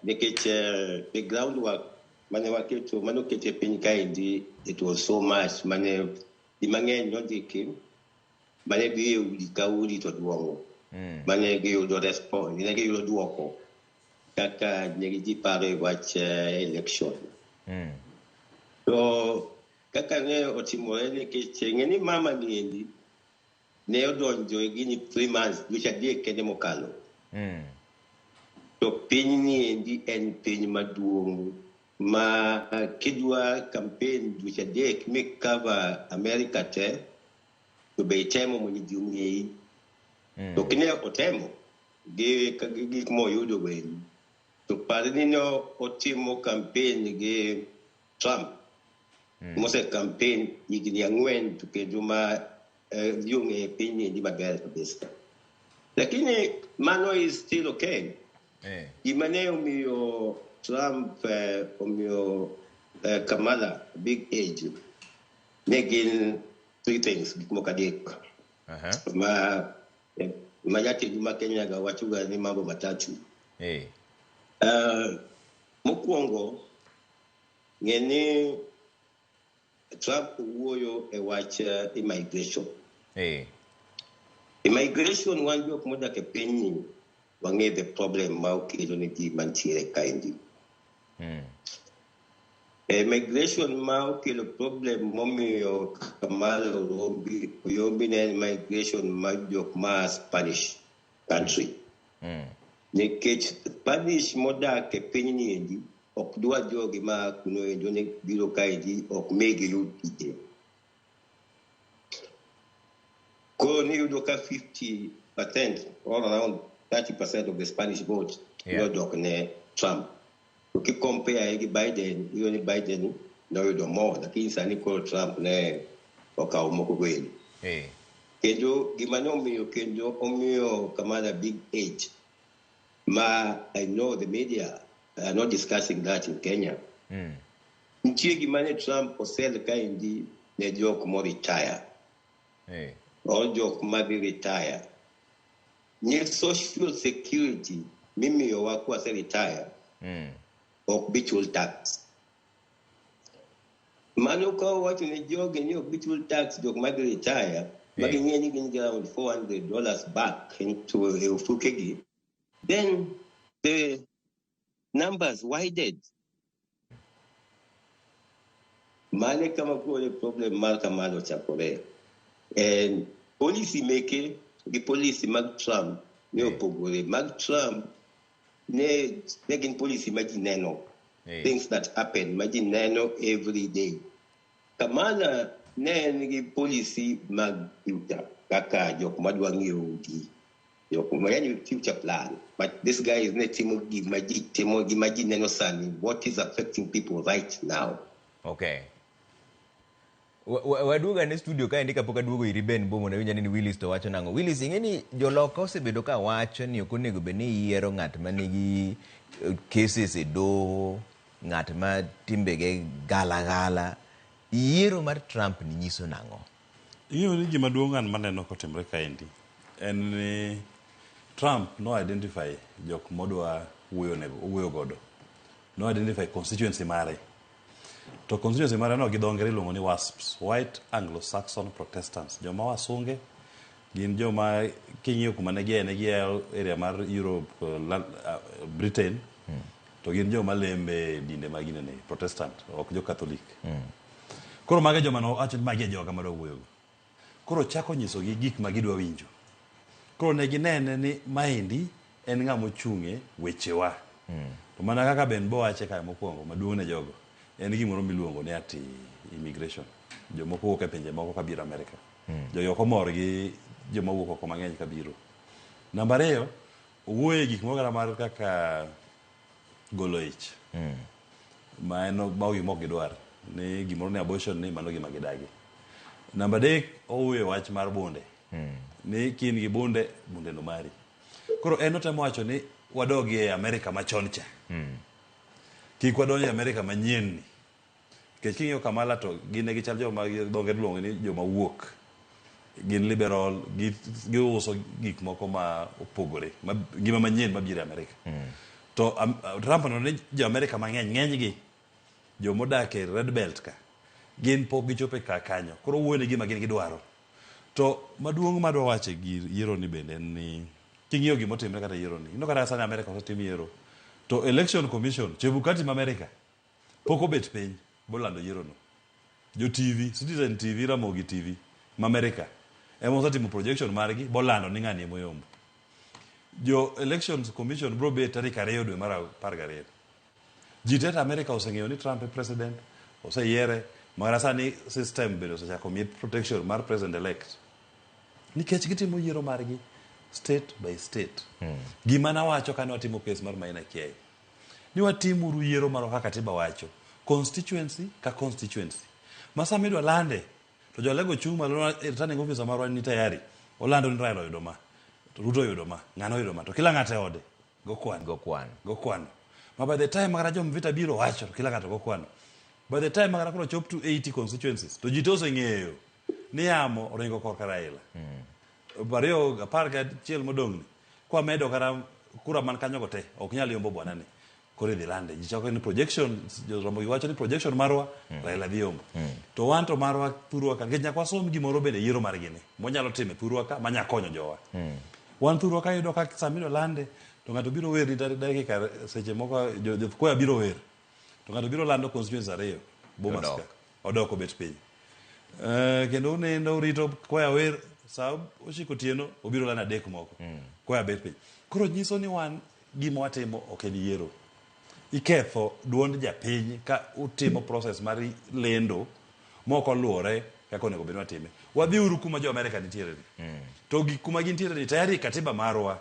Nikech the groundwork mane waketo manokete piny kaendi, it was so much mane ji mang'eny nondiki mane gi udi ka udi to duogo mane giyudo response ne giyudo duoko kaka ne ji paro e wach election. So kaka ne otimore nikech ng'eni mama niendi ne odonjo e gini 3 months dweche adek kende mokalo. To piny niendi en piny maduong' ma kidwa campaign dweche adek mi cover America te to be itemo mondo ji ong'eyi. To kine otemo gik moyudo wen. To pare ni no otimo campaign gi Trump. Mose campaign higni 4 to kendo ma viunge piny ni maber kabisa. Lakini mano is still okay. Gimane omiyo Trump omiyo Kamala big age. Ne gin 3 things gik moko adek. Ma yake Juma Kenya ga wachuga ni mambo matatu. Mokwongo ng'eni Trump wuoyo e wach immigration. Immigration wan jok modak e piny wang'e the problem ma okelo ne ji mantiere kaendi. Immigration ma okelo problem momiyo Kamala oyombi ne immigration ma jok ma Spanish country. Nikech Spanish modak e piny ni endi ok dwa jogi ma kuno endi ne biro kaendi ok megi yud tije. Ko ni yudo ka 50% all around 30% of the Spanish vote yodok ne Trump. Ukicompare gi Biden, hiyo ni Biden na yudo more, lakini sani ko Trump ne okawo moko gweli. Kendo gimane omiyo Kamala big age. Ma I know the media are not discussing that in Kenya. Nchie gimane Trump osel kaendi ne jok mo retire. All jok ma retire. Nye social security mimi yo wako ase retire. Ok bichul tax. Mano ka wacho ne joge ni ok bichul tax jok ma retire. Magi ng'eni gin around $400 back into ufukegi. Then the numbers widened. Mane kama kuwa problem mal kamalo chakore. And policy make the policy mag Trump ne opogore. Mag Trump ne making policy majineno. Things that happen majineno every day. Kamala ne ngi policy mag future kaka jok madwa ng'iewo udi. Future plan, but this guy is not imagine what is affecting people right now. Okay. Waduga ne studio ka ndika poka duogo iri Ben Bomo na winja ni Willis to wacho nango. Willis ingeni joloko osebedo ka wacho ni ok onego bed ni yiero ng'at ma nigi cases e doho, ng'at ma timbege gala. Yiero mar Trump ni nyiso nango. Iyo ni gima duong' an maneno kotimre kaendi. En Trump no identify jok modwa wuoyo godo. No identify constituency mare. To constituency mare no gidongere iluongo ni WASPs, White Anglo-Saxon Protestants. Joma wasunge gin joma king'iyo kuma ne gi area mar Europe, Britain. To gin joma lembe dinde magine ne Protestant, ok jo Catholic. Koro mage joma no acho magi joga madwa wuoyo. Koro chako nyiso gi gik ma gidwa winjo. Koro ne ginene ni maendi en ng'amo chung'e wechewa. To mana kaka Ben Bo wache kae mokwongo maduong' ne jogo. En gimoro miluongo ni ati immigration. Jomoko wuok e pinje moko kabiro Amerika. Joyoko mor gi joma wuok oko mang'eny kabiro. Namba 2, owuoye gik moko mar kaka golo ich. Ma en bao gimok gidwar. Ni gimoro ni abortion ni mano gima gidagi. Namba 3, owuoye wach mar bunde. Ni kin gi bunde no mari. Koro en otemo wacho ni wadogi e Amerika machon cha. Kik wadonjo e Amerika manyien ni. Kech king'iyo Kamala to gin ne gichal joma donge luongo ni joma wuok. Gin liberal, giuso gik moko ma opogore. Gima manyien mabiro e Amerika. To Trump no ni jo Amerika mang'eny ng'enygi jomodak e Red Belt ka. Gin pok gichope kanyo. Koro wuoyo ni gima gin gidwaro. To maduong' madwa wache gi yiero ni bende ni king'iyo gima otimre kata yiero ni. Ino kata sani Amerika osetim yiero. To Election Commission, Chebukati ma Amerika, pok obet piny bolando yiero no. Jo TV, Citizen TV, Ramogi TV ma Amerika, ema osetimo projection margi bolando ni ng'ani moyombo. Jo Elections Commission bro bet tarik 2 dwe mar 12. Ji tete Amerika oseng'eyo ni Trump e president, oseyiere, mara sani system bende osechako miye protection mar president elect. Nikech gitimo yiero margi state by state. Gima nawacho kane watimo kes mar Maina Kiai. Ni watimuru yiero maro kaka katiba wacho. Constituency ka constituency. Masama idwa lande, to jolego chung' malo returning officer marwa ni tayari. Olando ni Raila oyudo ma, to Ruto oyudo ma, ng'ano oyudo ma, to kila ng'ato e ode. Go kwano. Ma by the time magara jomvita biro wacho, to kila ng'ato go kwano. By the time magara koro chop to 80 constituencies, to ji to oseng'eyo ni yamo oringo korka Raila. Bario apar ga chiel modong' ni. Kwa medo kara kura man kanyo go te, ok nyal yombo bwana ni. Kore dhi lande. Ji chako ni projection, Ramogi wacho ni projection marwa, Raila dhi yombo. To wan to marwa thurwa ka. Ngech nyakwa som gimoro bende yiero mar gini. Monyalo time thurwa ka, manya konyo jowa. Wan thurwa ka yudo ka samiro lande, to ng'ato biro wer ni dakika seche moko koya biro wer. To ng'ato biro lando constituency ariyo. Bomas ka. Odoko bet piny. Kendo unendo rito koya wer, sa oshiko tieno, obiro lana dek moko. Koya bet piny. Koro nyiso ni wan gima watimo ok en yiero. Iketho duond japiny ka utimo process mar lendo moko luore kaka onego bed watime. Wadhi uru kuma jo America nitiere ni. To gik kuma gintiere ni tayari katiba marwa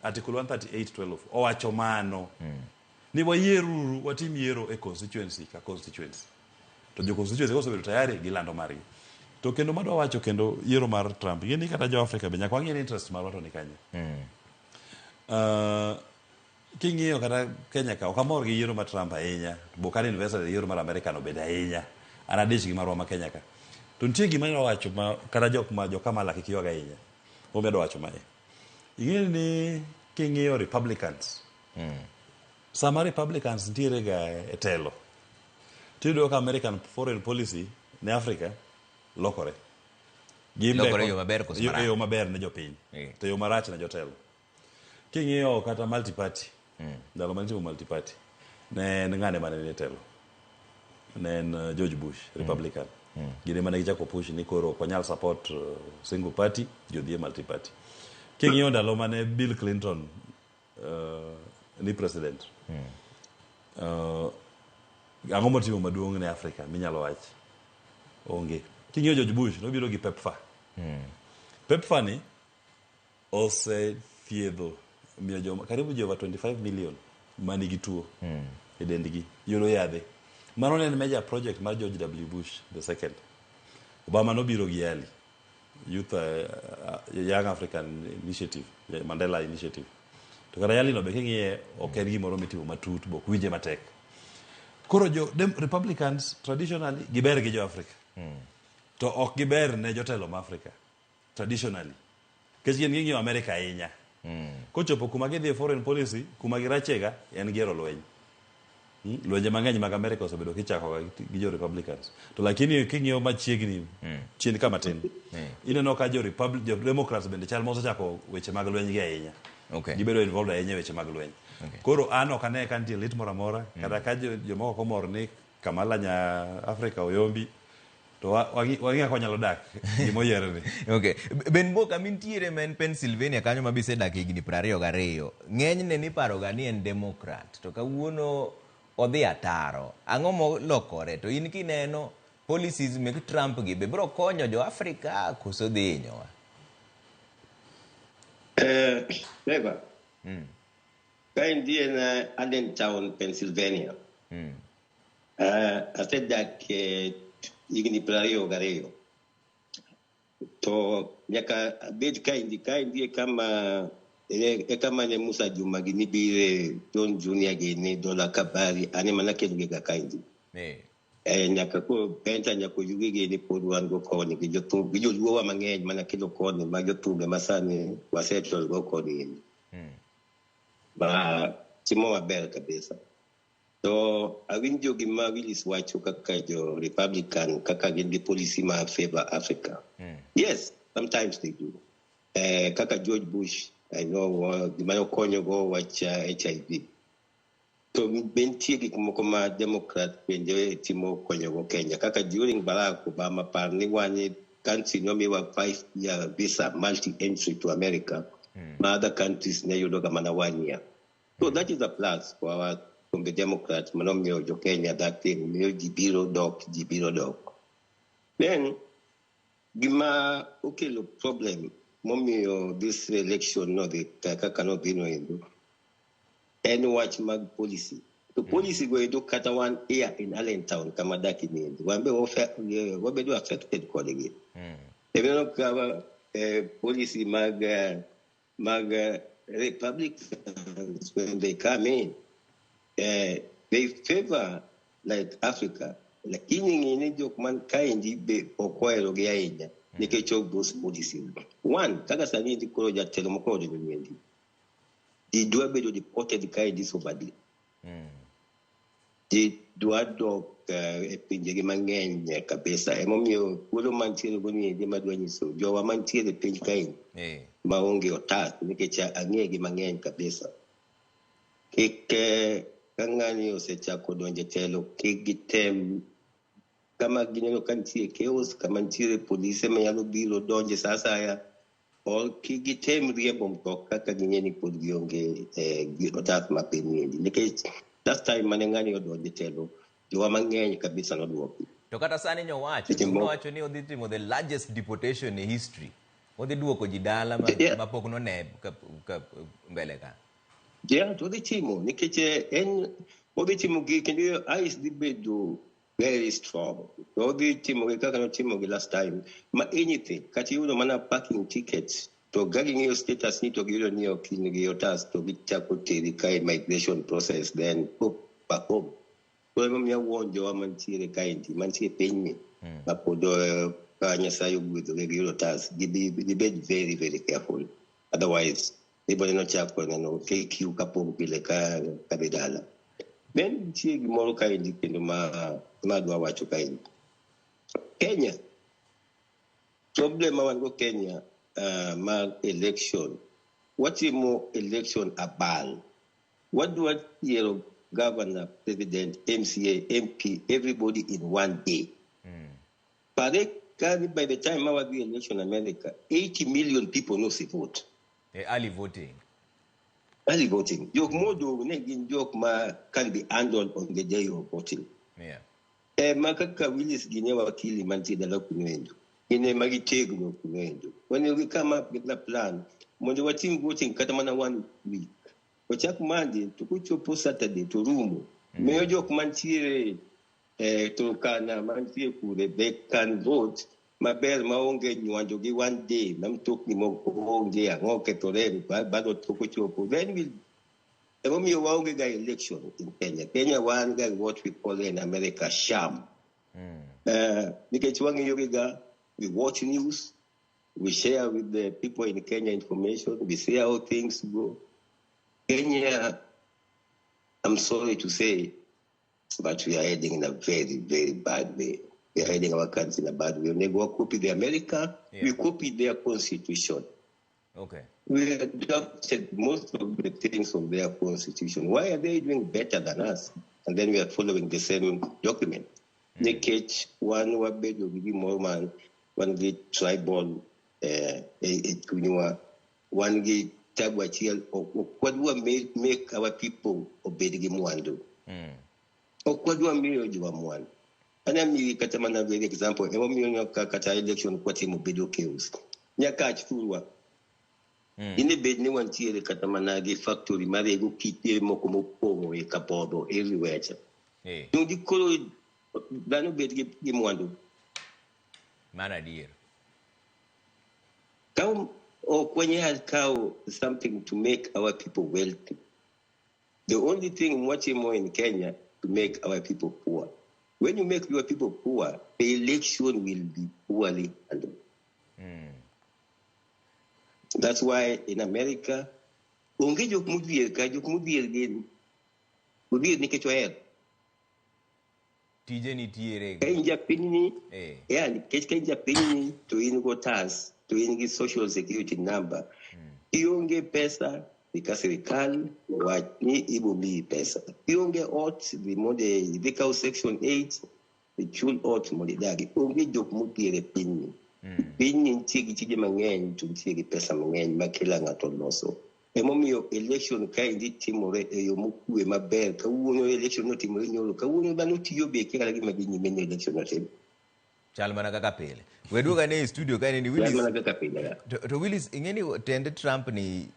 article 138(12) owacho mano. Ni wayieruru watim yiero e constituency ka constituency. To jo constituency osebedo tayari gilando margi. To kendo madwa wacho kendo yiero mar Trump. Ngeni kata jo Africa be nyaka wang'e interest marwa to ni kanye. King'iyo kata Kenya ka okamor gi yiero mar Trump ahinya, bokane investor e yiero mar America no bed ahinya. An adich gi marwa ma Kenya ka. To nitie gima ino wacho ma kata jok ma jo Kamala kikiyoga ahinya. Omedo wacho mae. Ing'e ni king'iyo Republicans. Sama Republicans ntiere ga e telo. Tiyudo ka American foreign policy ne Africa lokore. Lokore yo maber koso marach. Yo maber ne jopiny. To yo marach ne jotelo. King'iyo kata multi-party. Ndalo manitimo multi-party. Ne ng'ane mane ne telo. Ne George Bush, Republican. Gine mane gichako push ni koro konyal support single party, jodhie multi-party. King'iyo ndalo mane Bill Clinton ni president. Ang'o motimo maduong' ne Africa minyalo wach? Onge. King'iyo George Bush nobiro gi PEPFAR. PEPFAR ni thiedho karibu jova 25 million manigi tuo e dendgi yudo yadhe. Mano ne en major project mar George W. Bush the second. Obama nobiro gi YALI, Youth Young African Initiative, Mandela Initiative. To kara YALI no be king'iye ok en gimoro mitimo matut bok winje matek. Koro Republicans traditionally giber gi jo Africa. To ok giber ne jotelo ma Africa traditionally. Kech gin ging'iyo America ahinya. Kochopo kuma gidhi foreign policy, kuma girachega en gero lweny. Lwenje mang'eny mag America osebedo kichako gi jo Republicans. To lakini king'iyo machiegni chien kama tin. Ineno ka jo Democrats bende chal mosechako weche mag lweny gi ahinya. Gibedo involved ahinya e weche mag lweny. Koro an ok ane ka nitie lit moro amora kata ka jomoko komor ni Kamala nya Africa oyombi. To wang'e ko nyalo dak gimoyiere ni. Ben Boka mintiere men Pennsylvania kanyo mabise dak higni 22. Ng'enyne ni paroga ni en Democrat. To kawuono odhi ataro. Ang'o molokore? To in kineno policies mek Trump gi be bro konyo jo Africa koso dhi hinyowa? Never. Kaindi in Allentown, Pennsylvania. I said that igni prario gareo. To nyaka bed kaindi kama ne Musa Juma gini bire John Junior gini dola kabari ane manake lugega kaindi. Nyaka ko penta nyako yugi gini podwan go koni gijo luwa mang'eny manake lo koni majotuge masani wasetol go koni. Ba timo maber kabisa. So awinjo gima Willis wacho kaka jo Republican kaka gin gi policy ma favor Africa. Yes, sometimes they do. Kaka George Bush, I know gima konyo go wacha HIV. So bentie gik moko ma Democrat bende timo konyo go Kenya. Kaka during Barack Obama parni wani country no me wa 5-year visa multi-entry to America. Other countries ne yudo kama na 1 year. So that is a plus for our from the Democrats, Manomio jo Kenya that thing, Jibiro dog. Then Gima okay lo problem momio this election no the cannot be no indo. And watch mag policy. The policy go into Katawan here in Allentown, Kamadaki means. Wambe do affected colleague. They will not cover policy mag Republicans when they come in. They favor like Africa. Like in man kind be or they can choke those policies. One, Tagasani the Koroja Telemocode. The duabedo deported the kind is over there. The duado pinjagi mangen kabesa. Emomio, Ulo Mantil Guni, the Madwani so, Joa Mantil the pinch kind. Maongi or task, Nikecha, Angegi mangen kabesa. Kike Kangani or Sechako Donjatello, Kigitem. Kama ginelo kanti chaos, Kamantire police, Mayalo Bilo, Donje Sasaya. All kigitem riebom toka kagini podionge otat mapeni nikech last time manengani odonje telo jo mangeny kabisa noduoki to kata sani nyowacho ni odhitimo the largest deportation in history odhi duoko jidala mapok no neb mbele ka to odhitimo nikech en odhitimo gi kendo ice dibedo very strong. All the team last time. Anything. Katiuno mana parking tickets. To gagging your status need to give your task to be tackle the kind migration process. Then go back home. So I'm one Joe Manti kind. Manti paying me. Apodo Kanyasa with the regular task. Be very, very careful. Otherwise, they will not chap on and take you couple bileka kabedala. Then she more kind in the Kenya. Problem I want Kenya election. What is more election about? What do I hear governor, president, MCA, MP, everybody in one day? But by the time I was the election in America, 80 million people no vote. Early voting. Early voting. Your modo can be handled on the day of voting. Yeah. Makaka Willis Guinea Kili Manti the Locuendo. In a Magitego Cuendo. When we come up with the plan, when they were team voting Katamana 1 week. Ochak Monday to put your post Saturday to room. Major Mantiere to Kana Mantier they can vote. My bell, my own get you want to give 1 day. I'm talking more day. I won't get to them, but to put your then we'll election in Kenya. Kenya one guy what we call in America sham. We watch news, we share with the people in Kenya information, we see how things go. Kenya, I'm sorry to say, but we are heading in a very, very bad way. We are heading our country in a bad way. We go copy the America, we copy their constitution. Okay. We adopted most of the things of their constitution. Why are they doing better than us? And then we are following the same document. Nekech, one wabed will be more man, one get tribal, one get tabwachiel, or what do make our people obey the Mwando? Or what do I mean you one? And I'm Katamana very example, Kata election, what him obedo chaos. Nyakach Fulwa. In the bed, no one tear the Katamanagi factory, Marego Kite Mokomo, a capodo, everywhere. Don't you call it Dano bed him one? Man, dear. Cow or when you had cow something to make our people wealthy. The only thing watching more in Kenya to make our people poor. When you make your people poor, the election will be poorly handled. That's why in America, ungejuk mudir again. Mudir ni kecho air. Tije ni tiere. Kainja pinini. Yeah, kainja pinini to ingo task, to ingi social security number. Ionge pesa because serikali ni ibubi pesa. Ionge ot the mode the cow section 8 the chul ot mode dagi. Ungejuk mudir pinini. Being tigi mangen to tigi pesa mangen makila ngato loso. Emomio election kind timore yomuku e maber ka uno election no timore nyoro ka uno banuti yobe kala gi magini men election no tim. Chal mana kaka pile. Weduoga ne studio ka ni Willis. Chal mana kaka pile. To Willis ingeni tende Trump ni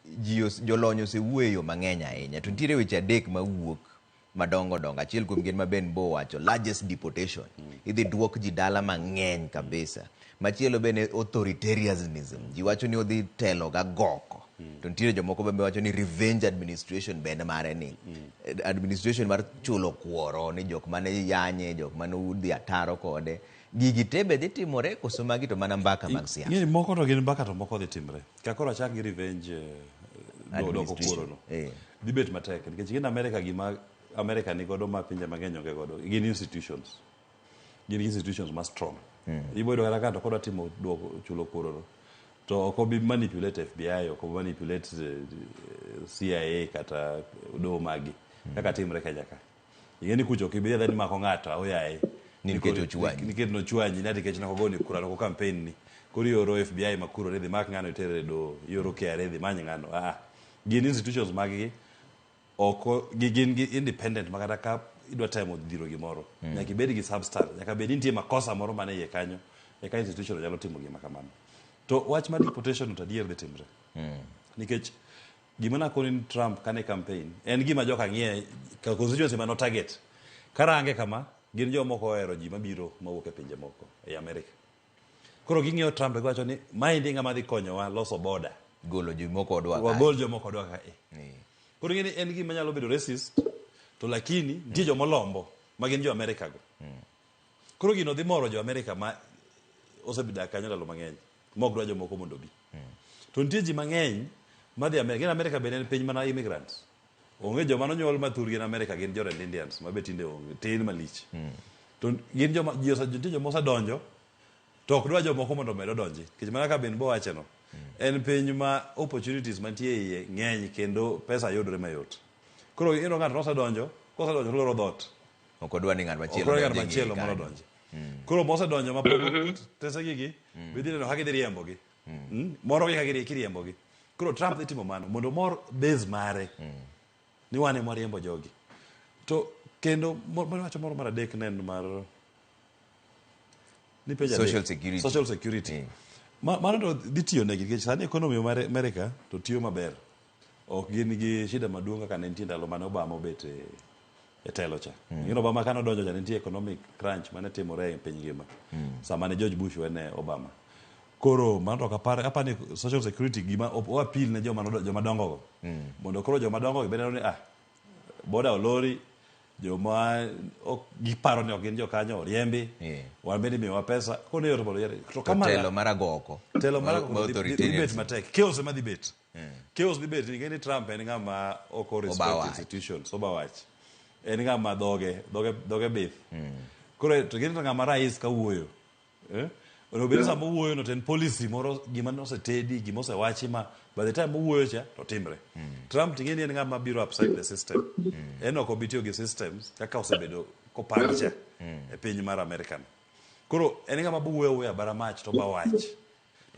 jolonyo osewuoyo mang'eny ahinya. To nitiere weche adek mawuok madongo dongo. Achiel kuom gin ma Ben Bo wacho largest deportation. Idhi duok ji dala mang'eny kabisa. Machielo bene authoritarianism. Ji wacho ni odhi telo ga goko. To nitiere jomoko bende wacho ni revenge administration bende mare ni. Administration mar chulo kuoro ni jok mane yanye, jok mane udhi ataro kode. Gigi tebe dhi timore koso magi to mana mbaka mag siasa. Ng'eni moko to gin mbaka to moko dhi timre. Kakoro achak gi revenge doko kuoro no. Dhi bet matek. Nikech gin Amerika gima Amerika ni godo ma pinje mang'eny onge godo. Gin institutions. Gin institutions ma strong. Iboyudo kata ka to kodwa timo duoko chulo kuoro no. To ok obi manipulate FBI, ok obi manipulate CIA kata do magi. Kaka timre Kenya ka. Ing'eni kucho kibidhi dhani mako ng'ato oyaye. Nikech ochwanyi. Nikech nochwanyi, nati kech nakogoni kura nako campaign ni. Kuri yoro FBI makuro redhi mak ng'ano itere do, yoro KRA redhi manyi ng'ano. Gin institutions magi, oko, gin independent, makata ka idwa time odhiro gimoro. Nyaka ibed gi substance, nyaka bed nitie makosa moro mane iye kanyo, eka institution nyalo timo gima kamano. To wach ma deportation utadier dhi timre. Nikech gima nakoni Trump kane campaign, en gima joka ng'iye, constituency mano target. Karange kama, gin jomoko ohero ji mabiro mawuok e pinje moko e Amerika. Koro ging'iyo Trump e wacho ni maendi ng'ama dhi konyowa loso border. Golo jomoko odwa. Wagol jomoko odwa ka. Koro ng'eni en gima nyalo bedo racist, to lakini nitie jomolombo ma gin jo Amerika go. Koro gino dhi moro jo Amerika ma osebedo kanyo ndalo mang'eny, mok dwa jomoko mondo bi. To nitie ji mang'eny madhi Amerika. Gin Amerika bende en piny mana immigrants. Onge joma nonyuol mathur gin Amerika gin jo-Red Indians ma betinde onge tin malich. To gin joma osedonjo to ok dwa jomoko mondo med odonji. Nikech mana ka Ben Bo wacheno, en piny ma opportunities mantie iye ng'eny kendo pesa yudore mayot. Koro ino ng'ato nosedonjo, kosedonjo loro dhot. Ok odwa ni ng'at machielo. Ok odwa ni ng'at machielo mondo odonji. Koro mosedonjo mapok tese gigi, bidhi neno kaka idhi riembogi. Moro kaka kiriembogi. Koro Trump dhi timo mano mondo mor base mare. Ni wane mwariembo jogi. To kendo wacho moro mar adek nen mar ni peja social security. Social security. Mano to dhi tiyo negi nikech sani economy mar Amerika to tiyo maber. Ok gin gi shida maduong' kaka ne nitie ndalo mane Obama obet e telo cha. Obama kane odonjo cha ne nitie economic crunch mane timore e piny ngima. Sama ne George Bush wene Obama. Koro mano to apani social security gima appeal ne joma dongo go. Mondo koro joma dongo go bende ni boda olori joma giparo ni ok gin jokanyo oriembi. Wan bende miyowa pesa. Koro ne yoro mondo to kamano telo maragoko. Telo maragoko dibet matek. Chaos ema dibet. Chaos dibet ni Trump en ng'ama ok respect institutions. Obawach. En ng'ama doge bith. Koro to gin ng'ama rais kawuoyo. Obedo sama owuoyo no ten policy moro gima nosetedi gima osewachi ma by the time owuoyo cha to timre. Trump tingeni en ng'ama biro upside the system. En ok obitiyo gi systems kaka osebedo kopancha e piny mar American. Koro en ng'ama bowuoyo bara mach to bawach.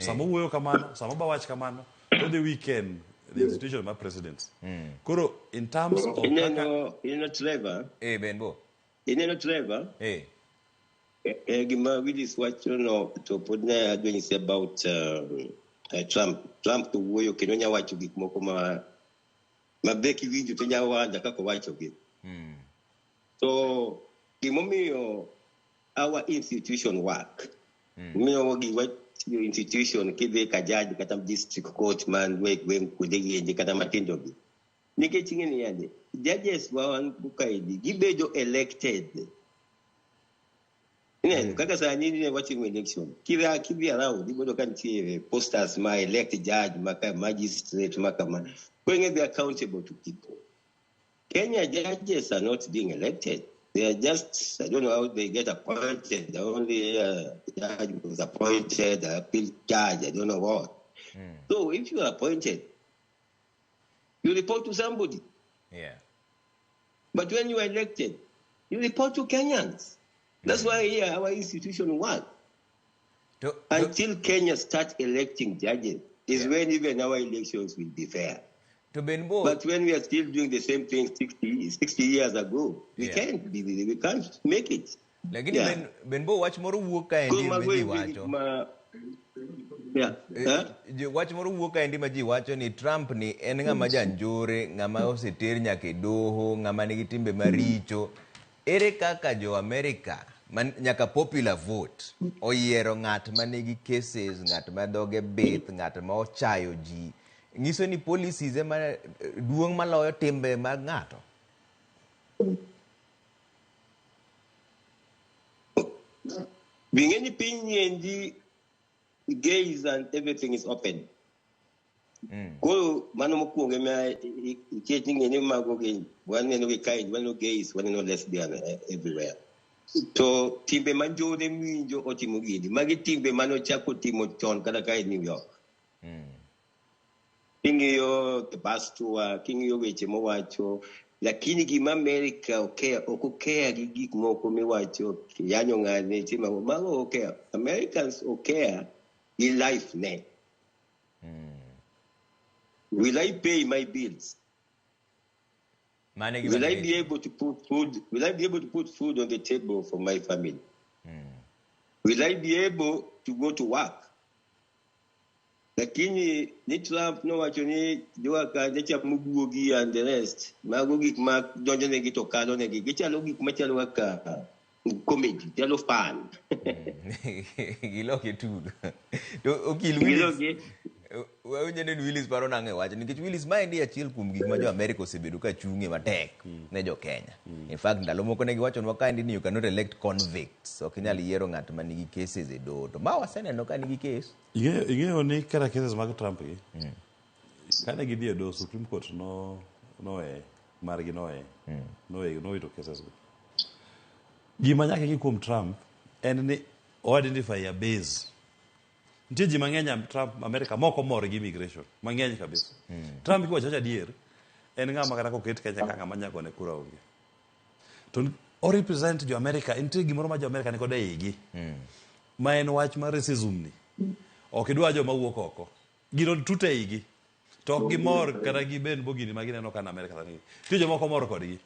Sama owuoyo kamano, sama bawach kamano, to the weekend the institution of presidents. Koro in terms of Trevor. Ben Bo. Trevor. Gima Willis wacho no to pod na adwani say about Trump to wuoyo kendo nya wacho gik moko ma beki winjo to nya wanda kaka wacho gi. So gimomiyo our institution work. Miyo gi wacho institution kidhi ka judge kata district court man we kude yenje kata matindo gi. Nikech ng'eni yande judges wan bukaidi gibedo elected. Kaka saa nini watching election. Kivi around, you can see posters, my elected judge, maka magistrate, maka. When they are accountable to people. Kenya judges are not being elected. They are just, I don't know how they get appointed. The only judge was appointed, the appeal judge, I don't know what. So if you are appointed, you report to somebody. Yeah. But when you are elected, you report to Kenyans. That's why here our institution works. Until Kenya start electing judges is when even our elections will be fair. But when we are still doing the same thing 60 years ago, we can't make it. Lakini ben bo wach moro wuok ka endi ma ji wacho. Wach moro wuok ka endi ma ji wacho ni Trump ni en ng'ama janjore, ng'ama oseter nyaka e doho, ng'ama nigi timbe maricho. Ere kaka jo America nyaka popular vote oyiero ng'at ma nigi cases, ng'at ma dhoge bith, ng'at ma ochayo ji. Nyiso ni policies ema duong' maloyo timbe mag ng'ato. Being any opinion, the gays and everything is open. Go manomukunge me getting any mago again. One no kind, one no gays, one no lesbian everywhere. So timbe manjo de minjo otimugidi. Magi timbe mano chako timo chon kada kai New York. Kingi yo the bus tour, kingi yo weche mo wacho. Lakini gima America okokea gigik moko miwacho yanyo ngane tima mago okea. Americans okea in life ne. Will I pay my bills? Will I be able to put food? Will I be able to put food on the table for my family? Will I be able to go to work? Lakini ni Trump no wacho ni joa ka decha muguogi and the rest. Magogi ma donjo ne gitokalo ne gichalo gik machalo ka comedy, chalo fan. Giloke tug. To okil Willis. Wawinjene Willis paro nange wacho nikech Willis ma endi achiel kuom gik ma jo America osebedo ka chunge matek ne jo Kenya. In fact ndalo moko ne giwachonwa ka endi ni you cannot elect convicts. Ok inyal yiero ng'at ma nigi cases e doho. To ma waseneno ka nigi case. Ing'eyo ni kara cases mag Trump gi. Kane gidhi e doho Supreme Court noe margi noe to cases go. Gima nyaka gi kuom Trump en ni o identify a base. Nitie ji mang'eny Trump America moko mor gi immigration mang'eny kabisa. Trump kiwacho adier en ng'ama kata koket Kenya kaka manyako ne kura onge. To o represent jo America, nitie gimoro ma jo America ni kode igi. Ma en wach mar racism ni. Ok idwa jo mawuok oko. Gino tute igi. To ok gimor kata giben bogini ma gineno kan America sani. Nitie jo moko mor kodgi.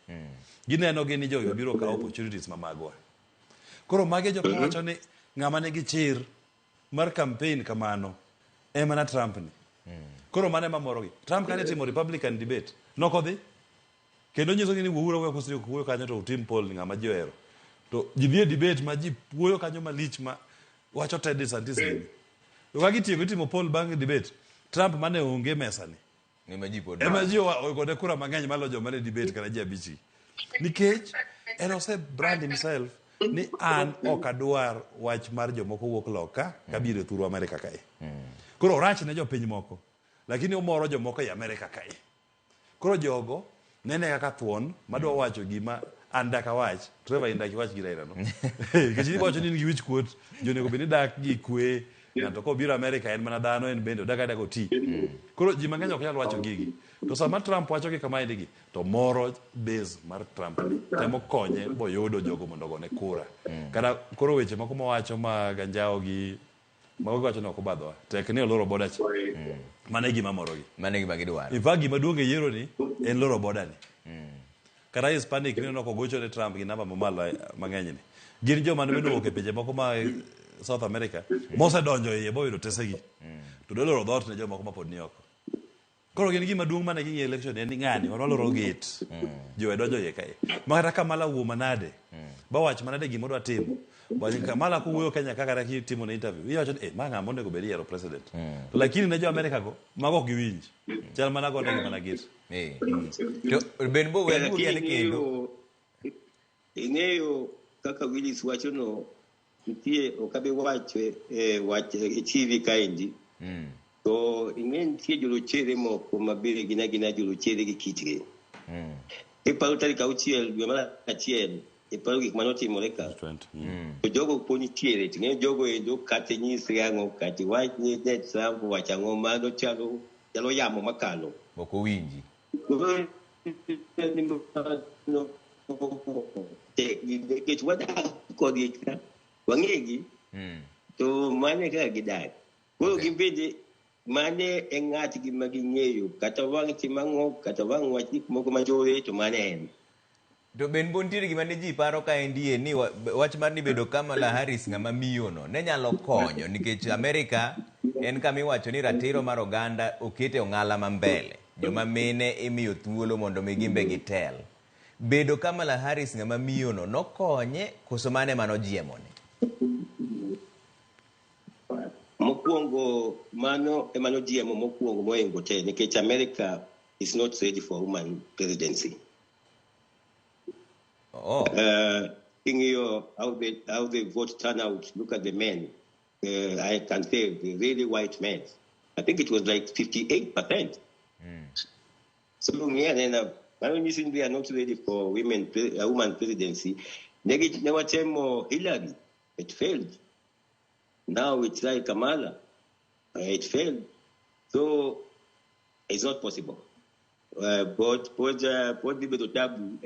Gineno gi ni jogo biro kawo opportunities ma magwa. Koro mage jo wacho ni ng'ama nigi chir mar campaign kamano ema na Trump ni. Koro mane mamorogi. Trump kane timo Republican debate nokodhi. Kendo nyiso ni wuoro wa kusiri kuoyo kanyo to team poll ng'ama ji ohero. To ji dhie debate ma ji puoyo kanyo malich ma wacho Ted DeSantis ni. To ka gitieko timo poll bang debate Trump mane onge mesa ni. Ema ji okode kura mang'eny malo jo mane debate kana ji abichi. Nikech en ose brand himself ni an ok adwar wach mar jomoko wuok loka kabiro e thuru America kae. Koro rach ne jo piny moko lakini omoro jomoko e America kae. Koro jogo nene kaka thuon madwa wacho gima an dak awach Trevor indaki wach gi Raila no. Nikech iwacho ni gi wich kuot jonego bende dak gi kwe ng'ato ko biro America en mana dhano en bende odak dak oti. Koro ji mang'eny ok nyal wacho gigi. To sama Trump wacho gi kama indigi to moro base mar Trump temo konye boyudo jogo mondo gone kura. Kada koro weche moko mowacho mag anjao gi mago wacho ni ok obadhowa tek ni oloro boda chi. Mane gima morogi. Mane gima gidwaro. In fact gima duong' e yiero ni en loro boda ni. Kara Hispanic ni noko gocho ne Trump gi namba mamalo mang'eny ni. Gin joma ne wuok e pinje moko ma South America mose donjo iye boyudo tesegi. To doloro dhot ne joma pod ni oko. Koro gin gima duong' mane gi election en ng'ani oloro gate. Jo donjo iye kae. Mara Kamala wuo manade. Ba wach manade gima odwa timo. Bani Kamala kuwuoyo Kenya kaka raki timo ne interview. Iwacho ni ma ng'ama onego bedi yiero president. To lakini ne jo America go mago ok giwinj. Chal mana go ne gima gate. To ben bo wen bugi ne kendo. Ing'eyo kaka Willis wacho no nitie okabe wacho e TV kaendi. To ing'e nitie jolochere moko mabire gina jolochere gi kitgi. E paro tarik 6 dwe mar achiel e paro gik manotimore ka. To jogo poni tiere ting'e jogo endo kate nyisi ang'o kate wach ni ne Trump wacho ang'o mano chalo yamo makalo. Boko winji. Get what I call it. Wangegi. To mane ka gidak. Koro gimbede mane eng'at gima ging'eyo kata wang' timang'o kata wang' wach gik moko majore to mane en. To ben bontiere gima ne ji paro ka endie ni wach mar ni bedo Kamala Harris ng'ama miyo no ne nyalo konyo nikech Amerika en kama iwacho ni ratiro mar oganda okete ong'ala ma mbele. Joma mine imiyo thuolo mondo mi gimbe gitel. Bedo Kamala Harris ng'ama miyo no nokonye koso mane manojiemone. Mokwongo mano emano jiemo mokwongo moengo te nikech America is not ready for woman presidency. Oh. How they vote turnout, look at the men. I can say the really white men. I think it was like 58%. So yeah, then I'm missing they are not ready for woman presidency. Never time Hillary, it failed. Now it's like Kamala, it failed. So it's not possible. But people to tabu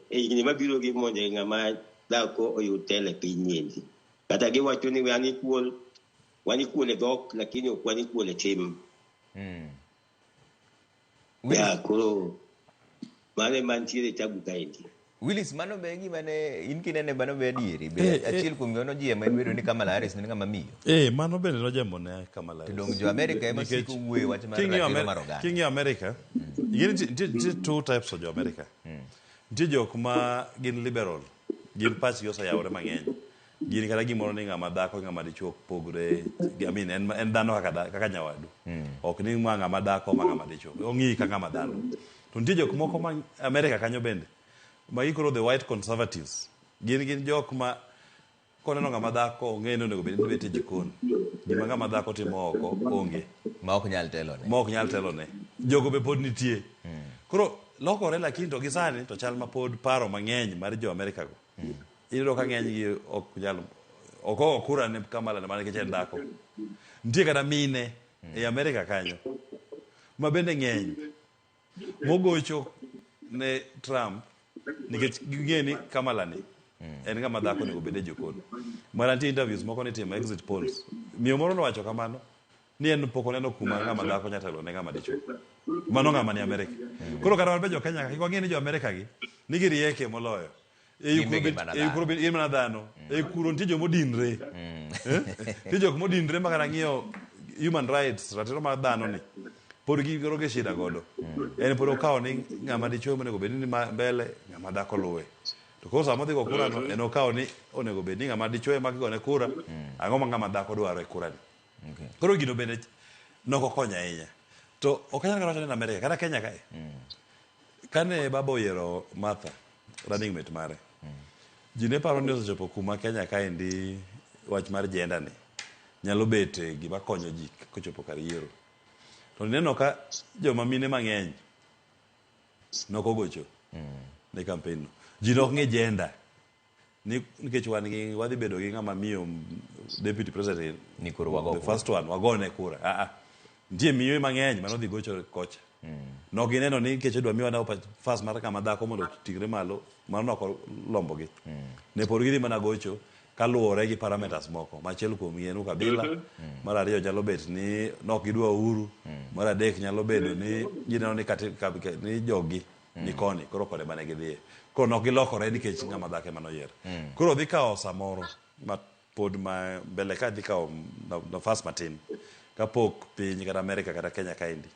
ni mabiro gi monje ngama dako o hotel e pinyeni. Kata gi wacho ni wan equal e dok lakini ok wan equal e tim. Ya koro mane mantiere tabu kaendi. Willis mano be gima ne in kinene bano be adieri be achiel kuom gono jiemo en bedo ni Kamala Harris ni ng'ama miyo. Mano bende nojemo ne Kamala Harris. Dong jo America ema siko wuoyo wach mar ratiro mar oganda. King America. Nitie two types of jo America. Nitie jok ma gin liberal. Gin pachgi oseyawore mang'eny. Gin kata gimoro ni ng'ama dhako ng'ama dichuo pogre. I mean en dhano kaka nyawadu. Ok ni ng'ama dhako ma ng'ama dichuo. Ong'i ka ng'ama dhano. To nitie jok moko ma America kanyo bende ma ikoro the white conservatives gin jok ma koneno ng'ama dhako ong'eno nego bed ni bete jikon gima ng'ama dhako timo oko onge ma ok nyal telo ne jogo be pod nitie koro lokore lakini to gisani to chal ma pod paro mang'eny mar jo America go iyudo ka ng'eny gi ok nyal oko okura ne Kamala ne mane kechen dhako nitie kata mine e America kanyo ma bende ng'eny mogocho ne Trump nikech ging'eni Kamala ni en ng'ama dhako nego bede jokon mara nitie interviews moko nitimo exit polls miyo moro nowacho kamano ni en pok oneno kuma ng'ama dhako nyatelo ne ng'ama dichuo mano ng'ama ni Amerika koro kata wan be jo Kenya kik wang'e ni jo Amerika gi nigi rieke moloyo in mana dhano kuro nitie jomodinre nitie jok modinre ma kata ng'iyo human rights ratiro mar dhano ni pod giroge shida godo en pod okawo ni ng'ama dichuo monego bed ni mbele ng'ama dhako luwe to koro sama odhi go kura no en okawo ni onego bed ni ng'ama dichuo ema kigone kura ang'o ma ng'ama dhako dwaro e kura ni koro gino bende nokokonyo ahinya to ok anyal kata wacho ni Amerika kata Kenya kae kane baba oyiero Martha running mate mare ji ne paro ni osechopo kuma Kenya kaendi wach mar jenda ni nyalo bet gima konyo ji kochopo kar yiero to neno ka joma mine mang'eny nokogocho ne campaign no ji nok ng'e jenda nikech wadhi bedo gi ng'ama miyo deputy president ni kuro the first one wagone kura nitie miyo mang'eny manodhi gocho kocha nok gineno ni nikech odwa miwa na fas mar kama dhako mondo tingre malo mano nok lombogi ne pod gidhi mana gocho kaluwore gi parameters moko machiel kuom yien kabila mar ariyo nyalo bet ni nok gidwa uhuru mar adek nyalo bedo ni gineno ni jogi ni koni koro kode mane gidhiye koro nok gilokore nikech ng'ama dhake manoyier koro dhi kawo samoro ma pod ma mbele ka dhi kawo nafas matin kapok piny kata Amerika kata Kenya kaendi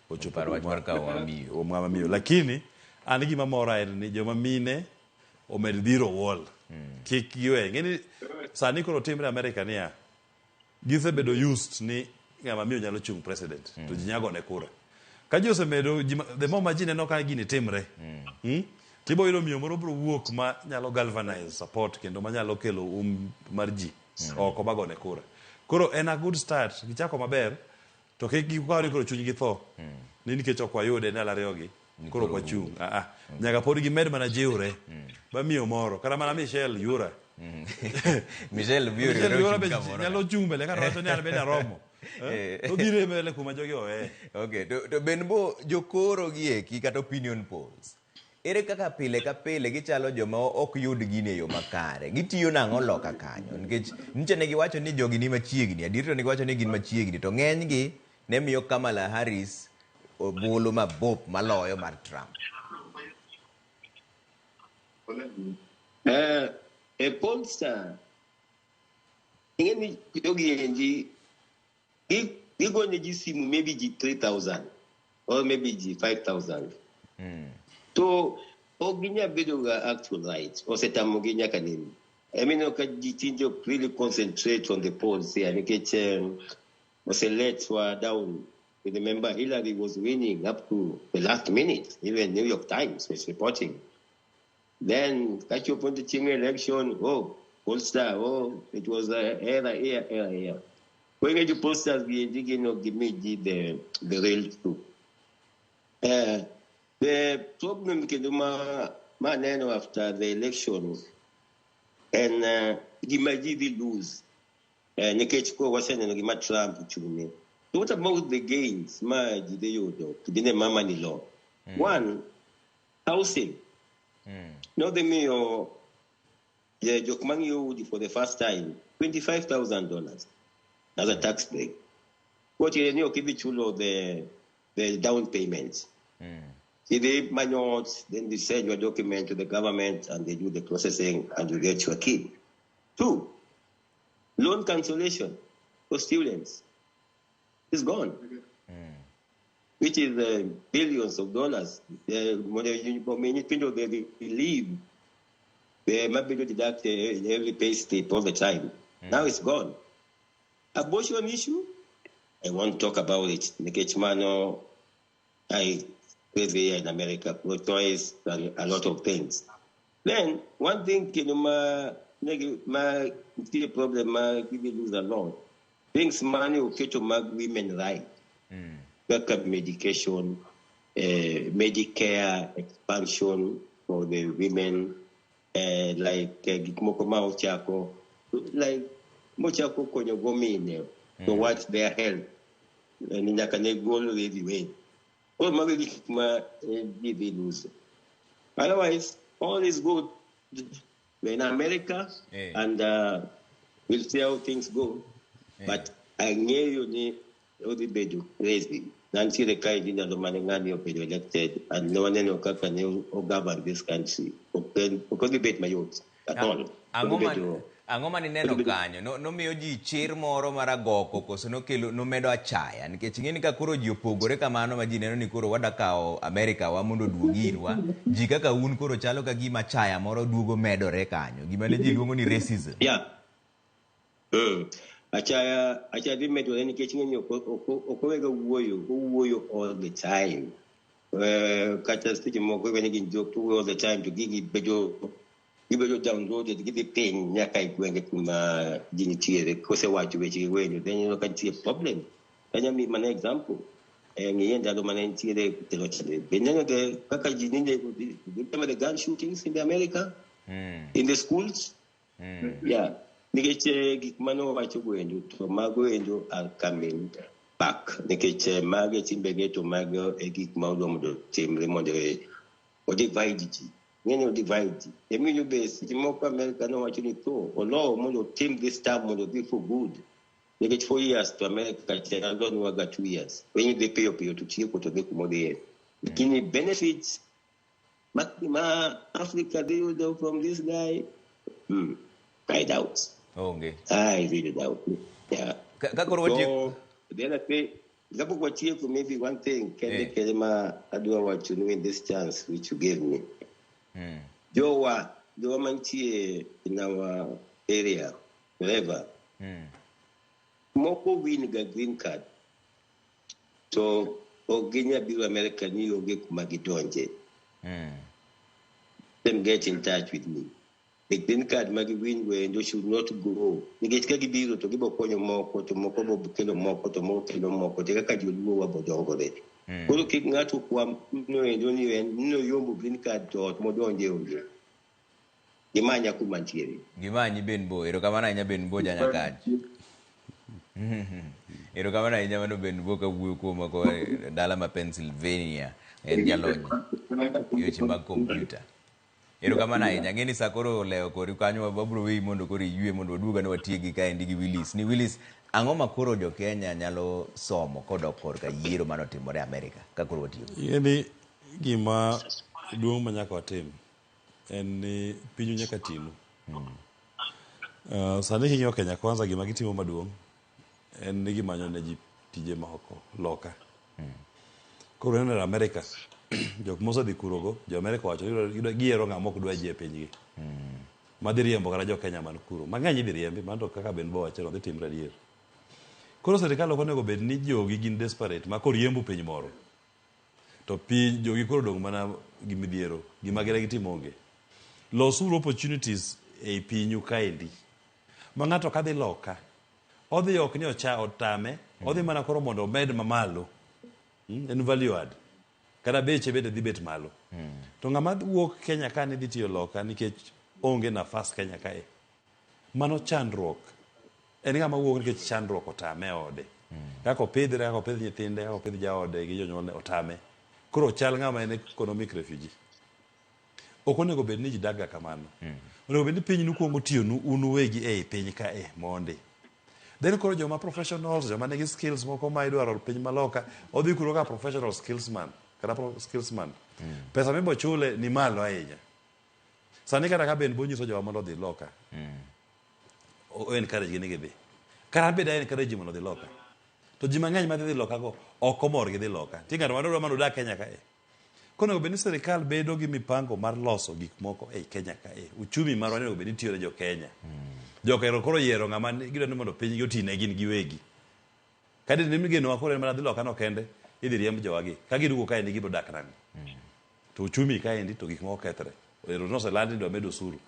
ochopo wach mar kawo ng'ama miyo lakini an gima mora en ni joma mine omed dhiro wall kik giwe ng'eni sani koro timre Amerika niya gisebedo used ni ng'ama miyo nyalo chung president to ji nyagone kura ka ji osemedo the more ma ji neno ka gini timre tibo yudo miyo moro bro wuok ma nyalo galvanize support kendo ma nyalo kelo mar ji oko bagone kura koro en a good start gichako maber to kik gikwaw ni koro chuny gi tho ni nikech ok wayude ndalo ariyogi koro ok wachung nyaka pod gimed mana jiwre ba miyo moro kata mana Michelle Yura Michelle Yura be nyalo chung mbele kata wacho ni an bende aromo to dire mbele kuma jogi owe okay to ben bo jokoro gi eki kata opinion polls ere kaka pile ka pile gichalo joma ok yud gine yo makare gitiyo nang'o loka kanyo nikech niche ne giwacho ni jogi ni machiegni adier to ne giwacho ni gin machiegni to ng'eny gi ne miyo Kamala Harris obolo mabop maloyo mar Trump A pollster, he going to see maybe 3,000 or maybe 5,000. So, Oginya Bedoga actual right, or Setamoginya Kanim. I mean, you really concentrate on the polls here and get was a late down. Remember, Hillary was winning up to the last minute. Even New York Times was reporting. Then, catch up on the election. Oh, pollster. Oh, it was error. When you pollsters, we didn't give me the real truth. The problem after the election, and Gimaji lose. Nikechko was saying Trump. What about the gains? One, housing. No, the mayor, Jokmangi for the first time, $25,000 as a tax break. What you know, the down payments. If they manual, then they send your document to the government and they do the processing and you get your key. Two, loan cancellation for students is gone, which is billions of dollars. When they leave, they might be deduct in every pay slip all the time. Now it's gone. Abortion issue, I won't talk about it. Nikechmano, I live here in America, pro-choice, a lot of things. Then, one thing, my problem, we lose a lot. Things money okay to make women right. Backup medication, Medicare expansion for the women, like Gikmokoma Ochako, like Mochako Konyogomi, to watch their health. And in Yakane go the way. All my lose. Otherwise, all is good. We're in America, and we'll see how things go. But I knew you need all the bed crazy. Nancy the Kaidin and the Manangani of the elected, and no one in Okaka or govern this country. Because debate my youth at all. Angoma ni neno kanyo no miyo ji chir moro maragoko koso no kelo no medo achaya nikech ng'eni ka koro ji opogore kamano ma ji neno ni koro wadakao America wa mondo duogirwa ji kaka un koro chalo ka gima chaya moro duogo medore kanyo gima ne ji luongo ni racism. Achaya dhi medore nikech ng'eni okowega wuoyo all the time. Kata seche moko when gin jok to all the time to gigi bedo downloaded, give a pain, Yaka going kuma Jinitiere, Kose Wachu, which you win, then you can see a problem. And I mean, an example. And he ended up managing the the gun shootings in America, in the schools. Yeah. Nikeche Gikmano Wachu to Mago and are coming back. Nikeche Margaret in Begeto Mago, a Gikmano, Tim Remondere, or divided. Divide. The million base, the more America no what you need to. Or no, Mono team this time will be for good. They get 4 years to America, I don't know, I got 2 years. When they pay up you to cheap to get more there. Guinea benefits, Africa, they will do from this guy. I doubt. Okay. I really doubt. Yeah. So, then I pay. Maybe one thing, Kelema, I do what you know in this chance which you gave me. Jowa Manchie in our area, wherever. Moko win a green card. So, Ogenya Bill America, New York, Magidonje. Them get in touch with me. The green card Maggie win when you should not go. You get Kagibiro to give a coin more, to Moko, Kilo Moko, to Moko, Moko, take a card you know about Dongo. Kolo kingatu kwa no endoni no yombo green card to modonje onje. Gimanya kumanchiri. Gimanyi benbo erokamana nya benbo janya kaji. Erokamana nya mano benbo ka wuyo kuma ko dala ma Pennsylvania en jalonyi. Yochi mag computer. Erokamana nya ngeni sakoro leo kori kanyo babro wi mondo kori yue mondo duga ne watiegi ka endi gi Willis. Ni Willis ang'o makoro jo Kenya nyalo somo kodok korka yiero manotimore America ka koro watiyo yeni gima duong' ma nyaka watim en ni pinyu nyaka timu. Sani king'iyo Kenya Kwanza, gima gitimo maduong' en ni gimanyo ne ji tije maoko loka. Koro en e Amerika, jok mosedhi kurogo, jo Amerika wacho giero ng'ama ok dwa ji e pinygi. Madhi riembo kata jo Kenya man kuro. Mang'eny idhi riembi, mano kaka Ben Bo wacho, dhi timre adier. Koro sirikal ok onego bed ni jogi gin desperate ma koriembo piny moro. To piny jogi koro dong' mana gi midhiero, gima gire gitimo onge. Losuru opportunities ei pinyu kaendi. Ma ng'ato kadhi loka, odhi ok ni otame, odhi mana koro mondo omed mamalo. En value add. Kada beche bende dhi bet malo. To ng'ama wuok Kenya ka ni dhi tiyo loka nikech onge nafas Kenya kae. Mano chandruok. En ng'ama wuok nikech chandruok otame ode. Kaka opidhre, kaka opidh nyithinde, kaka opidh jaode gi jonyuolne otame. Koro chal ng'ama en economic refugee. Ok onego bed ni ji daga kamano. Onego bed ni piny nukwongo tiyonu un uwegi ei piny kae mondi. Then koro joma professionals, joma nigi skills moko ma idwaro piny maloka, odhi kuro ka professional skillsman, kata skillsman. Pesa mibo chule ni malo ahinya. Sani kata ka Ben Bo nyiso joma mondo dhi loka. O encourage gi gidhi. Kata beda encourage ji mondo dhi loka. To ji mang'eny ma dhi loka go ok omor gi dhi loka. Ti ng'ato madwaro mondo odag Kenya kae. Konego bed ni sirikal bedo gi mipango mar loso gik moko ei Kenya kae. Uchumi marwa onego bed ni tiyo ne jo Kenya. Jokero koro yiero ng'ama gidwa ni mondo piny otine gin giwegi. Kadi ni migeno koro en mana dhi loka no kende, idhi riemb jowagi. Ka giduogo kae ni gibiro dak nang'o. To uchumi kaendi to gik moko kethre. Ero noselandi dwa medo osuru.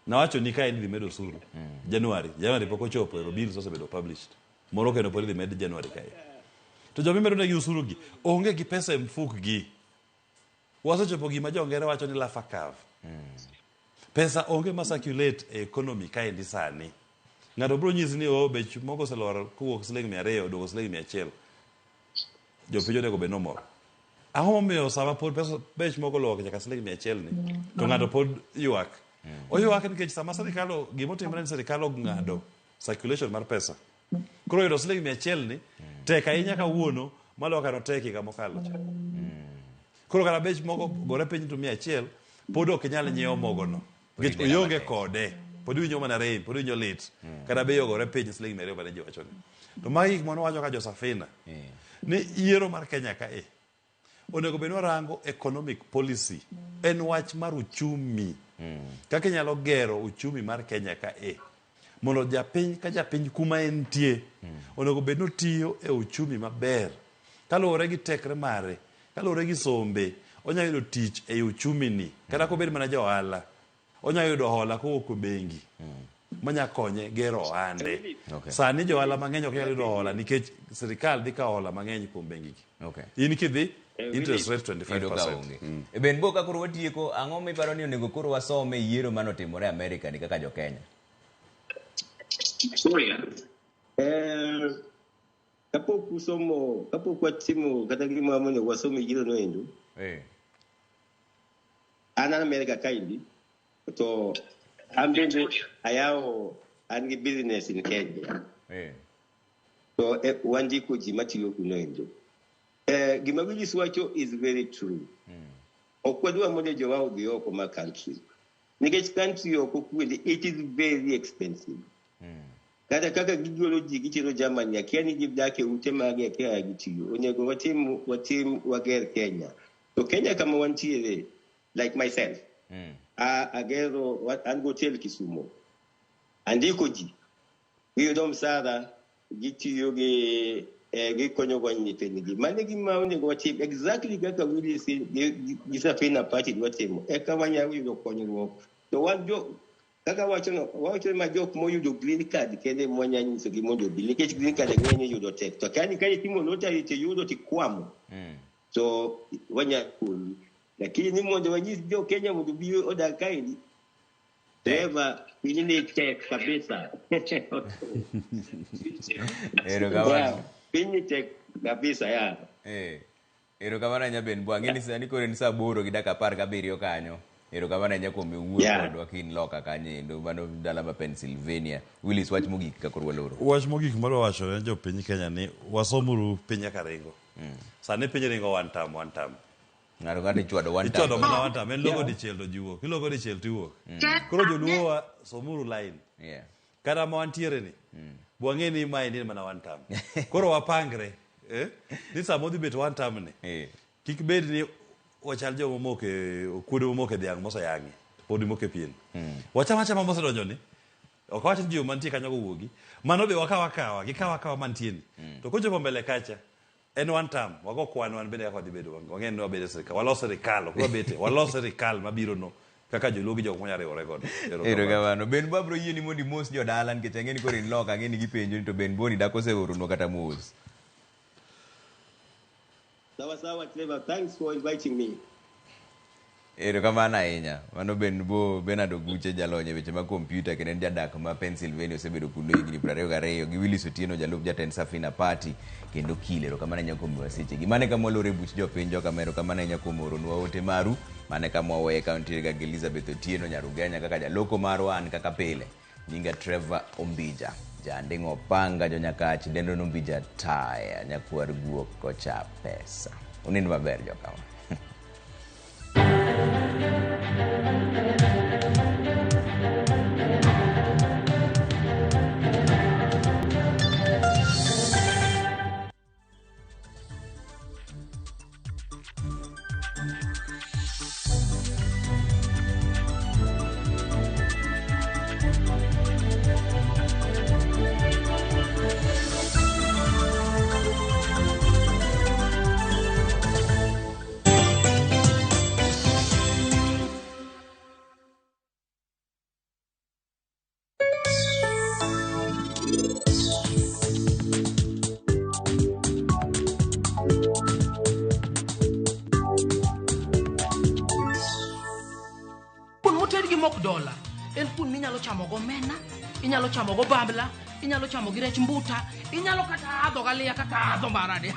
Nawacho ni kaendi dhi medo osuru. January pok ochopo, ero bills osebedo published. Moro kendo pod idhi med January kae. To joma imedo negi osuru gi, onge gi pesa e mfuk gi. Wasechopo gima jongere wacho ni lafa kav. Pesa onge ma circulate e economy kaendi sani. Ng'ato biro nyisi ni bech moko oselwar kowuok siling 200 oduogo siling 100. Jopiny onego bed nomor. Ang'o momiyo sama pod bech moko olwok nyaka siling 100 ni, to ng'ato pod ywak. Oywak nikech sama sirikal gimotimore ni sirikal ong'ado circulation mar pesa. Koro yudo siling 100 ni tek ahinya kawuono maloyo kano tek higa mokalo cha. Koro kata bech moko gore piny to 100 pod ok nyal nyiewo mogono. Nikech oyonge kode. Pod winjo mana rem, pod winjo lit. Kata be yogore piny siling 200 bade ji wacho ni. To magi gik mano wacho ka Josafina. Ni yiero mar Kenya kae. Onego bed warango economic policy. En wach mar uchumi. Kaka inyalo gero uchumi mar Kenya kae. Mondo japiny ka japiny kuma entie. Onego bed notiyo e uchumi maber. Kaluwore gi tekre mare. Kaluwore gi sombe. Onyalo yudo tich e uchumi ni. Kata kobed mana jo ohala. Onyalo yudo hola kowuok e bengi. Manya konye gero ohande. Sani jo ohala mang'eny ok nyalo yudo hola nikech sirikal dhi kawo hola mang'eny kuom bengi gi. In kidhi interest rate 25%. E Ben Bo ka koro watieko, ang'o miparo ni onego koro wasome yiero manotimore Amerika ni kaka jo Kenya? Kapok watimo kata gima monego wasome yiero no endo. An Amerika kaendi to an bende ayawo an gi business in Kenya. To wandiko ji matiyo kuno endo. Gima Willis wacho is very true. Ok wadwa mondo jowa odhi oko ma country. Nikech country oko kweli, it is very expensive. Kata kaka gigolo ji gichiro Germany, akia ni gidak e ute magi akia gitiyo. Onego watim wager Kenya. To Kenya kama wantiere, like myself, agero an hotel Kisumo. Andiko ji. Giyudo msara, gitiyo gikonyo go nyithindgi. Mane gima onego watim exactly kaka Willis Gisafina party watimo. Eka wanyalo yudo konyruok. To wan kaka wacho ma jok moyudo green card kende mwanya nyiso gi mondo bi nikech green card ng'eny yudo tek. To kani kai timo lottery te yudo tikwamo. So wanya kuni. Lakini mondo wanyis jo Kenya mondo bi odak kaendi. Deva ni tek kabisa. Piny tek kabisa ya. Ero kamana nya Ben Bo, ng'eni sani kore ni saa 8 gi dakika 17 kanyo. Ero kamana nya kuom wuoyo kodwa kin loka kanyendo mano dala ma Pennsylvania. Willis wach mogik ka koro waloro. Wach mogik malo wacho ne jopiny Kenya ni wasomuru piny karingo. Sani piny ringo one time. ng'ato ichwado one time. Ichwado mana one time. En logo dichiel to jiwuok. Ilogo dichiel tiwuok. Koro joluo somuru line. Yeah. Kata ma wantiere ni. Bwang'e ni ma en mana one time. Koro wapangre. Ni sama odhi bet one time ni. Kik bed ni wachal joma moke okuodo moke dhiang' moseyang'i. Pod moke pien. Wachama mosedonjo ni. Ok wacho ji mantie kanyo wuogi. Mano be wakawa mantie ni. To kochopo mbele kacha en one time wago kwan wan bende dhi bedo wang'e ni wabedo sirikal. Waloso sirikal, ok wabete. Waloso sirikal mabiro no kaka joluo gi jok monyariwore godo. Erokamano. Ben babro yie ni mondi mos jodala nikech ang'e ni koro in loka ang'e ni gipenjo ni to Ben Boni dak oseoronwa kata mos. Sawa, Trevor. Thanks for inviting me. Erokamano ahinya. Mano Benard Oguche jalony e weche mag kompyuta kendo en jadak ma Pennsylvania osebedo kuno higni 22 gi Willis Otieno jalup jatend Safina Party kendo kile. Erokamano ahinya kuom waseche. Mane kama walore buch jopiny jokamano. Erokamano ahinya kuom oronwa ote maru. Mane kama waweye kaunti ga Elizabeth Otieno Nyarugenya kaka jaloko marwa an kaka pile. Nyinga Trevor Ombija. Janding'o panga jonyakach dendo nombija taya nyakwar guok kocha pesa. Unind maber jokama. $1 en pun minyalo chamo go mena, inyalo chamo go babla, inyalo chamo gi rech mbuta, inyalo kata adho galia kaka adho marade.